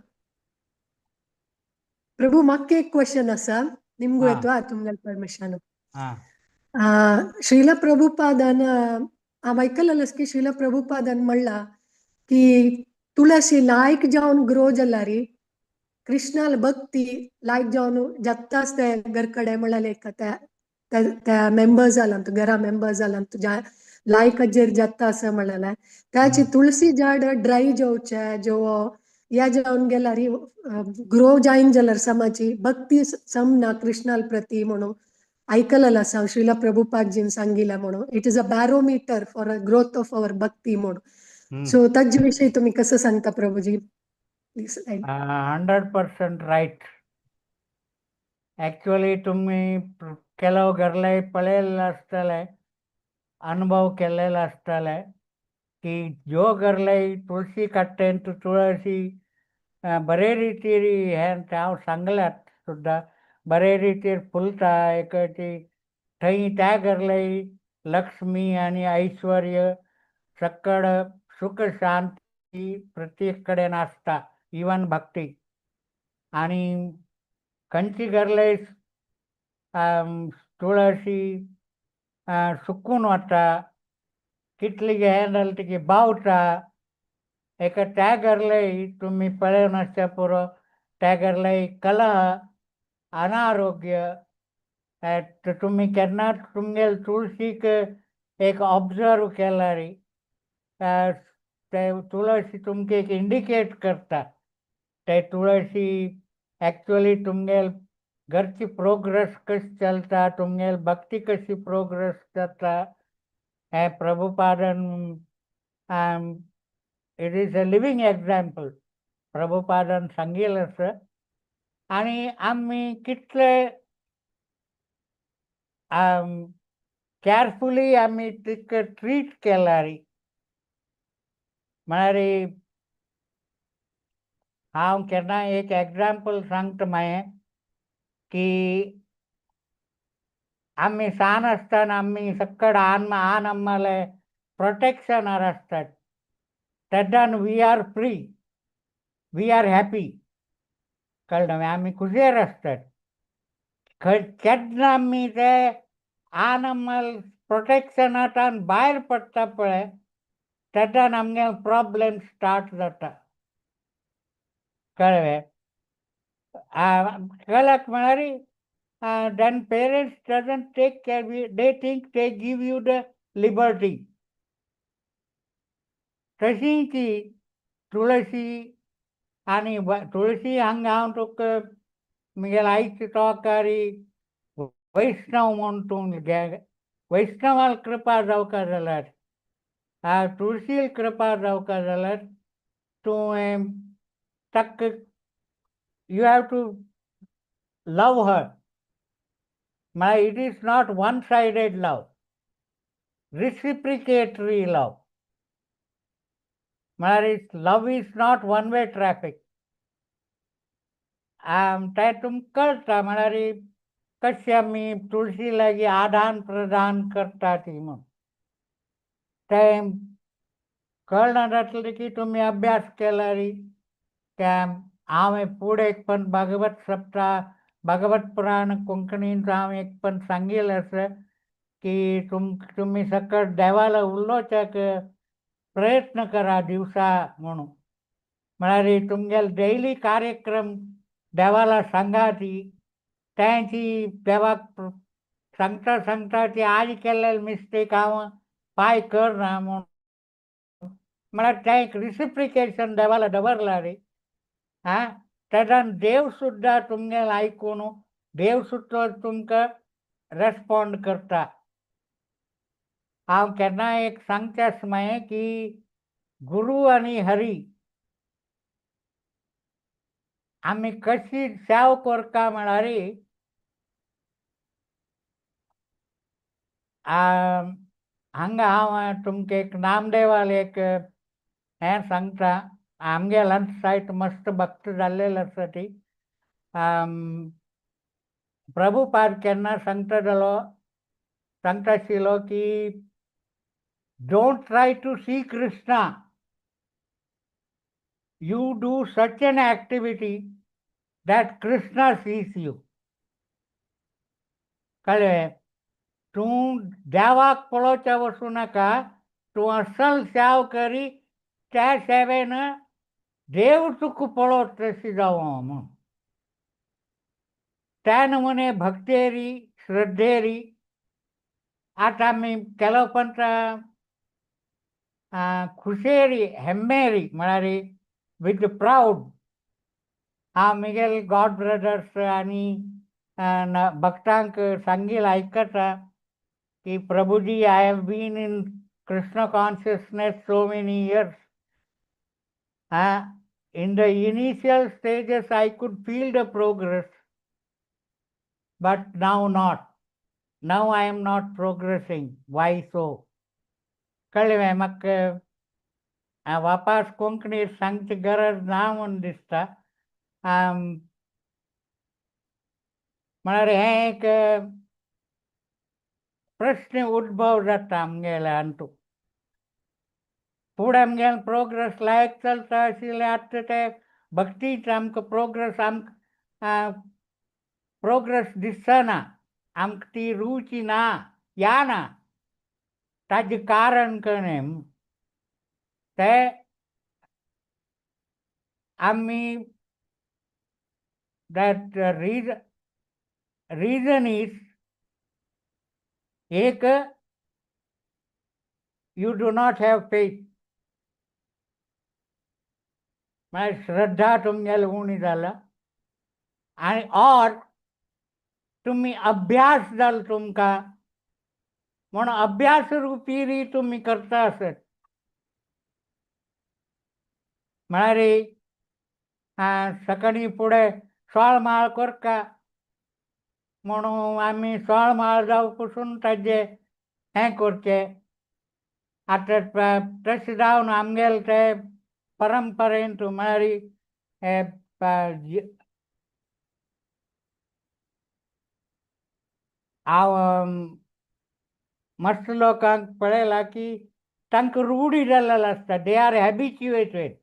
प्रभू म्हाका एक क्वेश्चन आसा निमगू हा. येतो तुमगेल परमिशन. हां. श्रीला प्रभुपादान हांव आयकलेलें की श्रीला प्रभुपादान म्हणला की तुळशी लायक जावन ग्रो जाला रे कृष्णाल भक्ती लायक जावन जत्ताच ते घर कडेन म्हळ्यार त्या मेंबर जाला घरा मेंबर जाला तुज्या लायकाचेर जत्ता असं म्हणाला त्याची तुळसी झाड ड्राय जावचे जो या जावन गेल्यार ग्रो जायन जाल्यार समाची भक्ती समना कृष्णाल प्रती म्हणून ऐकलेलं आसा श्रीला प्रभुपादजीन सांगितलं म्हणून it is a barometer for a growth of our bhakti म्हणून. सो ताजे विषयी तुम्ही कसं सांगता प्रभुजी? प्लीज. 100% राईट. ॲक्च्युअली तुम्ही ಕೆಲವು गरलाई पळयलेलं असतले अनुभव केलेला असतले की जो गरलाई तुळशी काडटेन तुळशी बरे रितीर हे हांव सांगल्यात सुद्धा बरे रितीर फुलता एक थंय त्या गरलाई लक्ष्मी आणि ऐश्वर्य सकड सुख शांती प्रत्येक कडेन आसता इवन भक्ती. आणि खंयची गरलाई तुळशी सुकून वता कितली हे जालें की बावता एक त्या गरलाई तुम्ही पळयन आसच्या पुरो त्या गरलाई कलह अनारोग्य तुम्ही केन्ना तुमगेल तुळशीक एक ऑब्जर्व केल्यार ते तुळशी तुमकां एक इंडिकेट करता ते तुळशी ॲक्च्युअली तुमगेल घरची प्रोग्रेस कशी चलता तुमगेल भक्ती कशी प्रोग्रेस जाता हे प्रभुपादन it is a living example प्रभुपादन सांगितलं असं. आणि आम्ही कितले केअरफुली आम्ही तितकं ट्रीट केल्यार म्हळ्यार हांव केन्ना एक एग्जाम्पल सांगता मागीर की आम्ही सान आसतना आम्ही सक्कड आन आम्हाला प्रोटेक्शनार आसतात तेन्ना we are free we are happy कळ्ळें आम्ही खुशेर आसतात. केन्ना आम्ही ते आन आम्हाला प्रोटेक्शनांतल्यान भायर पडटा पळय तेन्ना आमगे प्रॉब्लेम स्टार्ट जाता. कळ्ळें कळक म्हळ्यार then parents doesn't take care, they think they give you the liberty. तशी ती तुळशी आणि तुळशी हांगा हांव तुका म्हगेल्या आईची तोकारी वैष्णव म्हूण तूं वैष्णवाल कृपा जावका जाल्यार तुळशील कृपा जावका जाल्यार तूं ताका you have to love her. म्हळ्यार it is not one sided love reciprocatory love म्हळ्यार love is not one way traffic. ते तुमकां कळटा म्हळ्यार कशी आमी तुळशी लागीं आदान प्रदान करता ती म्हूण तें कळना जातलें की तुमी अभ्यास केल्यार हांव फुडें पण भागवत सप्ताह भागवत पुराण कोंकणींत हांव एक पण सांगिल्लें आसा की तुमी सकट देवाला उलोवच्याक प्रयत्न करा दिवसा म्हणून म्हळ्यार तुमगेले डेली कार्यक्रम देवाला सांगा ती त्यांची देवाक सांगता सांगता ती आज केल्लेले मिस्टेक हांव पाय करना म्हणून म्हळ्यार तें एक रिसिप्रिकेशन देवाला दवरला रे. तेन्ना देव सुद्दां तुमगेलें आयकून देव सुद्दां तुमकां रेस्पॉन्ड करता. हांव केन्ना एक सांगचें आसा मागीर की गुरू आनी हरी आम्ही कशी सेव करता म्हळ्यार हांगा हांव तुमकां एक नामदेवाल एक हें सांगता. आमगे लंच सायट मस्त भक्त जाल्लेली आसा ती. प्रभुपाद केन्ना सांगता आशिल्लो की don't try to see Krishna, you do such an activity that Krishna sees you. कळ्ळें? तूं देवाक पळोवच्या वचूं नाका, तूं असल सेव करी, त्या सेवेन देव तुका पळोवत तशी जावं म्हूण. त्या नमुने भक्तेरी श्रद्धेरी आतां आमी ಕೆಲವಪಂತ खुशेरी ಹೆಮ್ಮೇರಿ म्हळ्यार विथ प्राऊड हांव मिगेल गॉड ब्रदर्स आनी भक्तांक सांगिल आयकता की प्रभुजी I have been in Krishna consciousness so many years. In the initial stages I could feel the progress, but now not. Now I am not progressing. Why so? कळ्ळें म्हाका वापस कोंकणी सांगची गरज ना म्हूण दिसता. म्हळ्यार हें एक प्रश्न उद्भव जाता आमगेले हातूंत. फुडें आमगेलें प्रोग्रेस लायक चलता आशिल्लें आतां ते भक्तींत आमकां प्रोग्रेस दिसना. आमकां ती रुची ना, याना. ताजें कारण कळ्ळें. ते आमी that reason is एक you do not have faith. म्हळ्यार श्रद्धा तुमगेली उणी जाला आनी और तुमी अभ्यास जाला तुमकां म्हूण अभ्यास रुपी तुमी करता आसत. म्हळ्यार सकाळी फुडें 16 माळ करता म्हणून आमी 16 माळ जावं पसून ताजें हें करचें. आतां तशें जावन आमगेलें ते परंपरेंत म्हळ्यार हांव मस्त लोकांक पळयलां की तांकां रूढी जाल्लेलो आसता. They are habituated.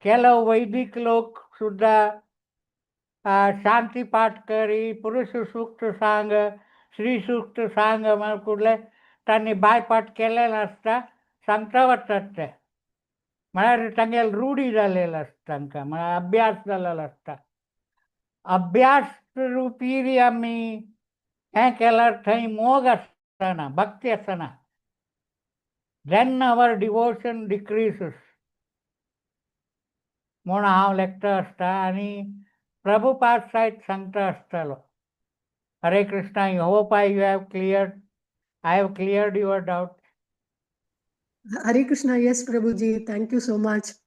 ಕೆಲವು वैदिक लोक सुद्धा शांती पाठ करी, पुरुष सूक्त सांग, श्री सूक्त सांग म्हण कुठले तांणी बायपाठ केलेलो आसता, सांगता वतात ते. म्हळ्यार तांगेली रूढी जाल्लेली आसता, तांकां म्हळ्यार अभ्यास जाल्लेलो आसता. अभ्यास रुपी आमी हें केल्यार थंय मोग आसना, भक्ती आसना. देन अवर डिवोशन डिक्रीजीस म्हूण हांव लेखता आसता आनी प्रभुपाद सायड सांगता आसतालो. हरे Krishna, I hope I have cleared your doubt. हरे Krishna. Yes Prabhuji, thank you so much.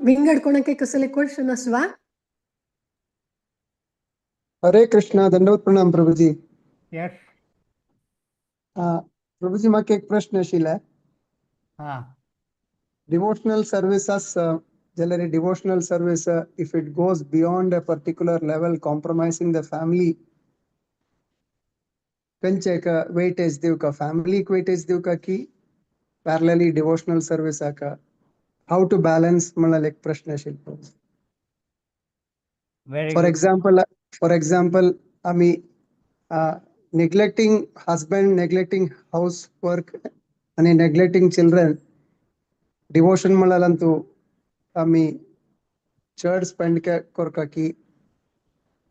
मिंगड कोणाके कसले क्वेश्चन आसवा? हरे कृष्णा, दंडवत प्रणाम प्रभुजी. यस. प्रभुजी म्हाका एक प्रश्न आशिल्लो. डिवोशनल सर्विसेस जाल्यार devotional service if it goes beyond a particular level compromising the family, खंयचेक वेटेज दिवका? फॅमिलीक वेटेज दिवका की पॅरलली डिवोशनल सर्विसाक? हाऊ टू बॅलन्स म्हणल्यार एक प्रश्न आशिल्लो. फॉर एक्झाम्पल आमी neglecting husband, neglecting housework and neglecting children, devotion malalantu ami church spend korka ki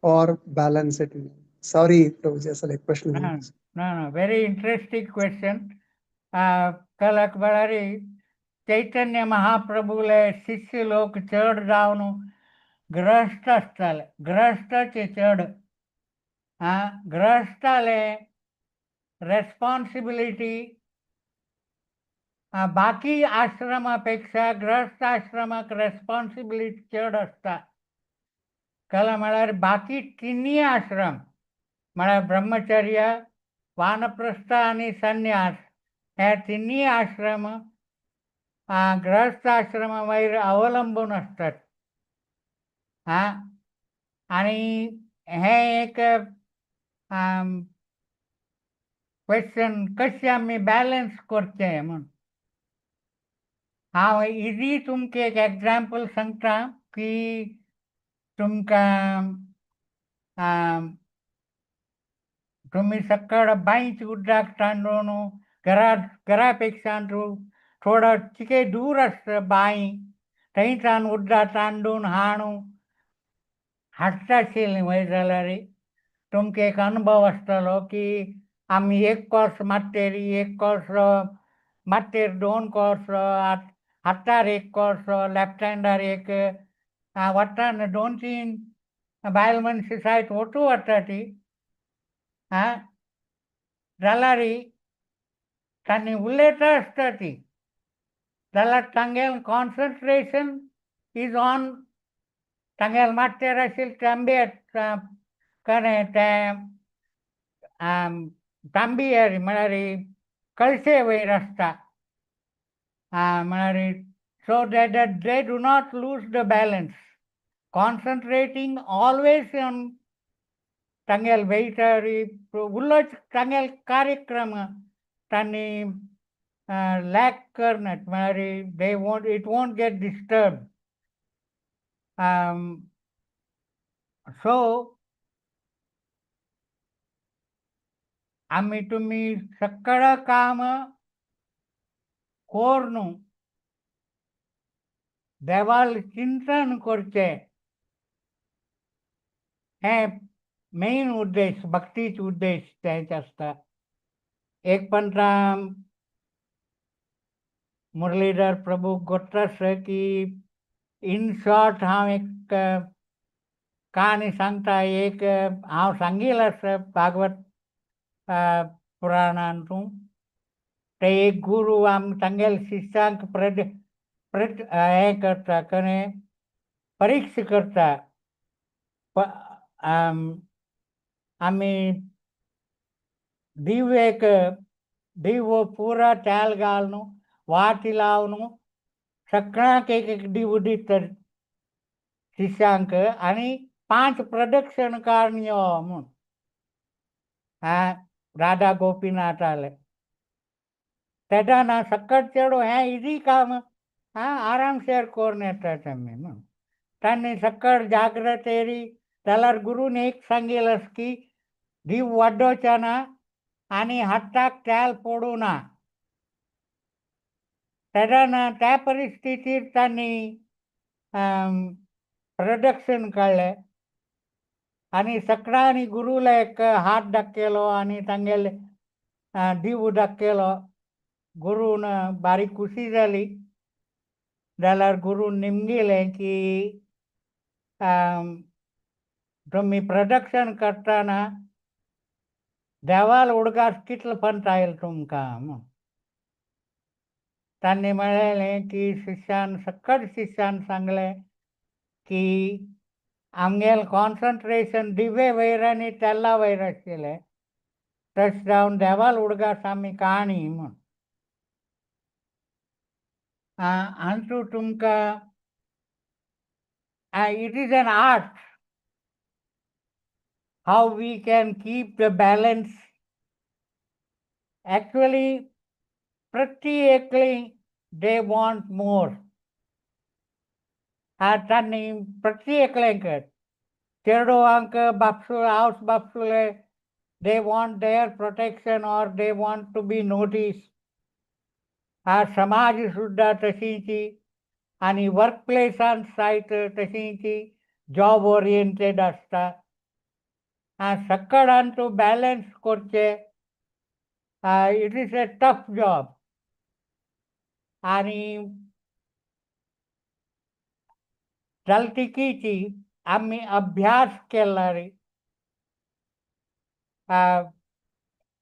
or balance it? Sorry Prabhuji, asal ek question. No, very interesting question. कलक बळारी चैतन्य महाप्रभूले शिष्य लोक चढ जावन ग्रस्त आसताले. ग्रस्ताचे चढ ग्रस्ताले रेस्पॉन्सिबिलिटी बाकी आश्रमापेक्षा गृहस्थ आश्रमाक रेस्पॉन्सिबिलिटी चड असता. कला म्हळ्यार बाकी तिन्ही आश्रम म्हळ्यार ब्रह्मचर्य, वानप्रस्थ आणि संन्यास हे तिन्ही आश्रम गृहस्थ आश्रमा वयर अवलंबून असतात. हा आणि हे एक क्वेश्चन कशें आमी बॅलन्स करचें म्हण. हांव इजी तुमकां एक एग्जाम्पल सांगता की तुमकां तुम्ही सकाळ बाईच उदक तांदून घरापेक्षा थोडं तिके दूर असतं बाई थंयच्यान उदक तांदून हाडून हाडटाशिल्लीं वय जाल्यार तुमकां एक अनुभव आसतलो की आमी एक कोर्स मात्तेरी एक कोर्स मात्तेर 2 कोर्स हातार एक कोर्स लेफ्ट हँडार एक वताना 2-3 बायल मनशां सायट वटू वता ती जाल्यार तांणी उलयता आसता ती जाल्यार तांगेल कॉन्सन्ट्रेशन इज ऑन तांगेल मात्तेर आशिल्ले तांबयेर कणें तें तांबयेर म्हळ्यार कळशे वयर आसता म्हळ्यार so that they do not lose the balance concentrating always on तांगेल वेयटरी उल्लोच तांगेल कार्यक्रम तांणी लॅक करनात म्हळ्यार it won't get disturb. So आमी तुमी सगळं काम कोरून देवाल चिंतन करचें हे मेन उद्देश भक्तीचो उद्देश तेच आसता. एक पंथा मुरलीधर प्रभू गोट्टस की इन शॉर्ट हांव एक कहाणी सांगता. एक हांव सांगिल्लें आसा भागवत पुराणांतूं ते एक गुरू तांगेल शिश्यांक हे करता कणें परिक्षा करता. आमी दिवो पुरा तेल घालून वाती लावन सगळ्यांक एक एक दिवो दिता शिश्यांक आनी 5 प्रदक्षिण कारून यो म्हूण राधा गोपीनाथ आले. तेन्ना सकट चेडो हें इजी काम आरामसेर करून येतात आमी म्हूण तांणी सकट जागृत येयली जाल्यार गुरून एक सांगिल्लें की दिव वाडोवचे ना आनी हाताक तेल पडूं ना. तेन्ना त्या परिस्थितीर तांणी प्रदक्षिण काडलें आनी सगळ्यांनी गुरूला एक हात दाखयलो आनी तांगेले दिव दाखयलो. गुरून बारीक खुशी जाली. जाल्यार गुरून निमगेलें की तुमी प्रदक्षिण करतना देवाल उडगास कितलो पंत आयलो तुमकां म्हूण. तांणी म्हळेलें की सकट शिश्यान सांगलें की आमगेल कॉन्सन्ट्रेशन दिवे वयर आनी तेला वयर आशिल्लें तशें जावन देवाल उडगास आमी काणी म्हूण. हातूंत तुमकां it is an art how we can keep the balance. Actually, practically they want more. तांणी प्रत्येकलें चेडवांक बापसूल हावस बापसूले they want their protection or they want to be noticed. समाज सुद्धा तशींची आनी वर्क प्लेसान सायट तशींची जॉब ओरिएंटेड आसता. सकाळान तूं बॅलन्स करचें it is a tough job. आनी चलतिकीची आमी अभ्यास केल्यार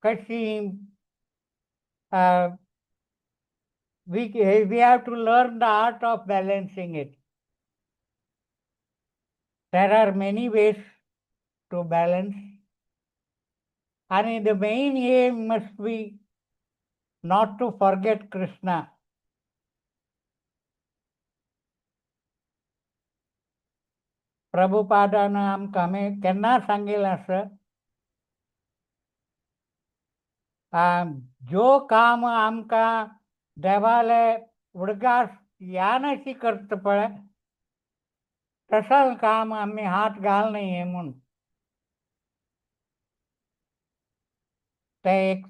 कशी we have to learn the art of balancing it. There are many ways to balance, and the main aim must be not to forget Krishna. प्रभुपादानं आमकां हांवें केन्ना सांगिल्लें आसा, जो काम आमकां देवाले उडगास यानशी करता पळय तसं काम आम्ही हात घाल नये म्हणून. ते एक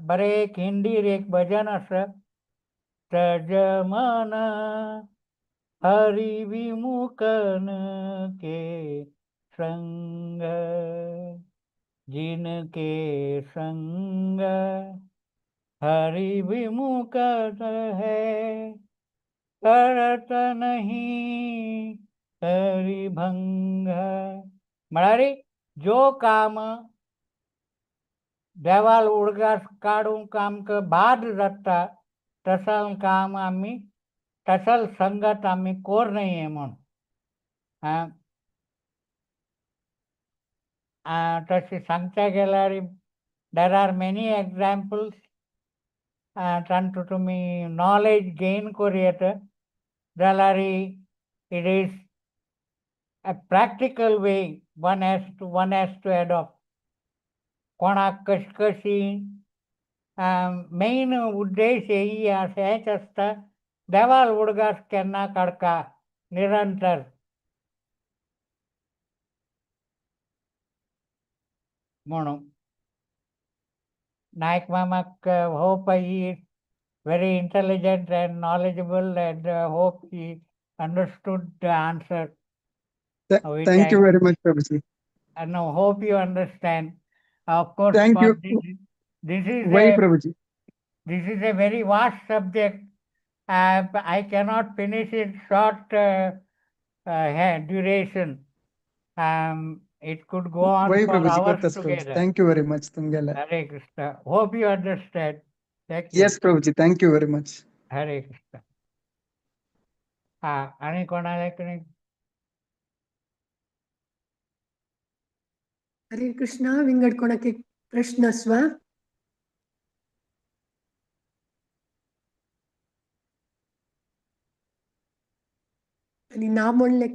बरे एक हिंदीर एक भजन आसा, तज मन हरि विमुखन के संग, जिनके संग हरि विमुख है, करत नहीं हरिभंग. म्हळ्यार जो काम देवाल उडगास काडूंक आमकां बाद जाता तसल काम आमी तसल संगत आमी कोर नये म्हूण. तशें सांगचे गेल्यार देर आर मेनी एग्जाम्पल्स तांतूं तुमी नॉलेज गेन करूं येता जाल्यार it is a practical way one has to adopt. कोणाक कशी मेन उद्देश हेच आसता देवाल उडगास केन्ना काडका निरंतर. म्हणून नायक मामाक hope he is very intelligent and knowledgeable, and hope he understood the answer. Thank you very much, Prabhuji. And now hope you understand. Of course, Thank you. This is Why, Prabhuji? This is a very vast subject. I cannot finish it short duration. It could go on Why, for Prabhuji? hours Gottes, Prabhuji. together. Thank you very much. Tungela. Hare Krishna. Hope you understand. Thank you. Yes, Prabhuji. Thank you very much. Hare Krishna. आणि कोणाला कोणी हरे कृष्ण. विंगड कोणाक एक प्रश्न आसवा? आणि ना म्हणले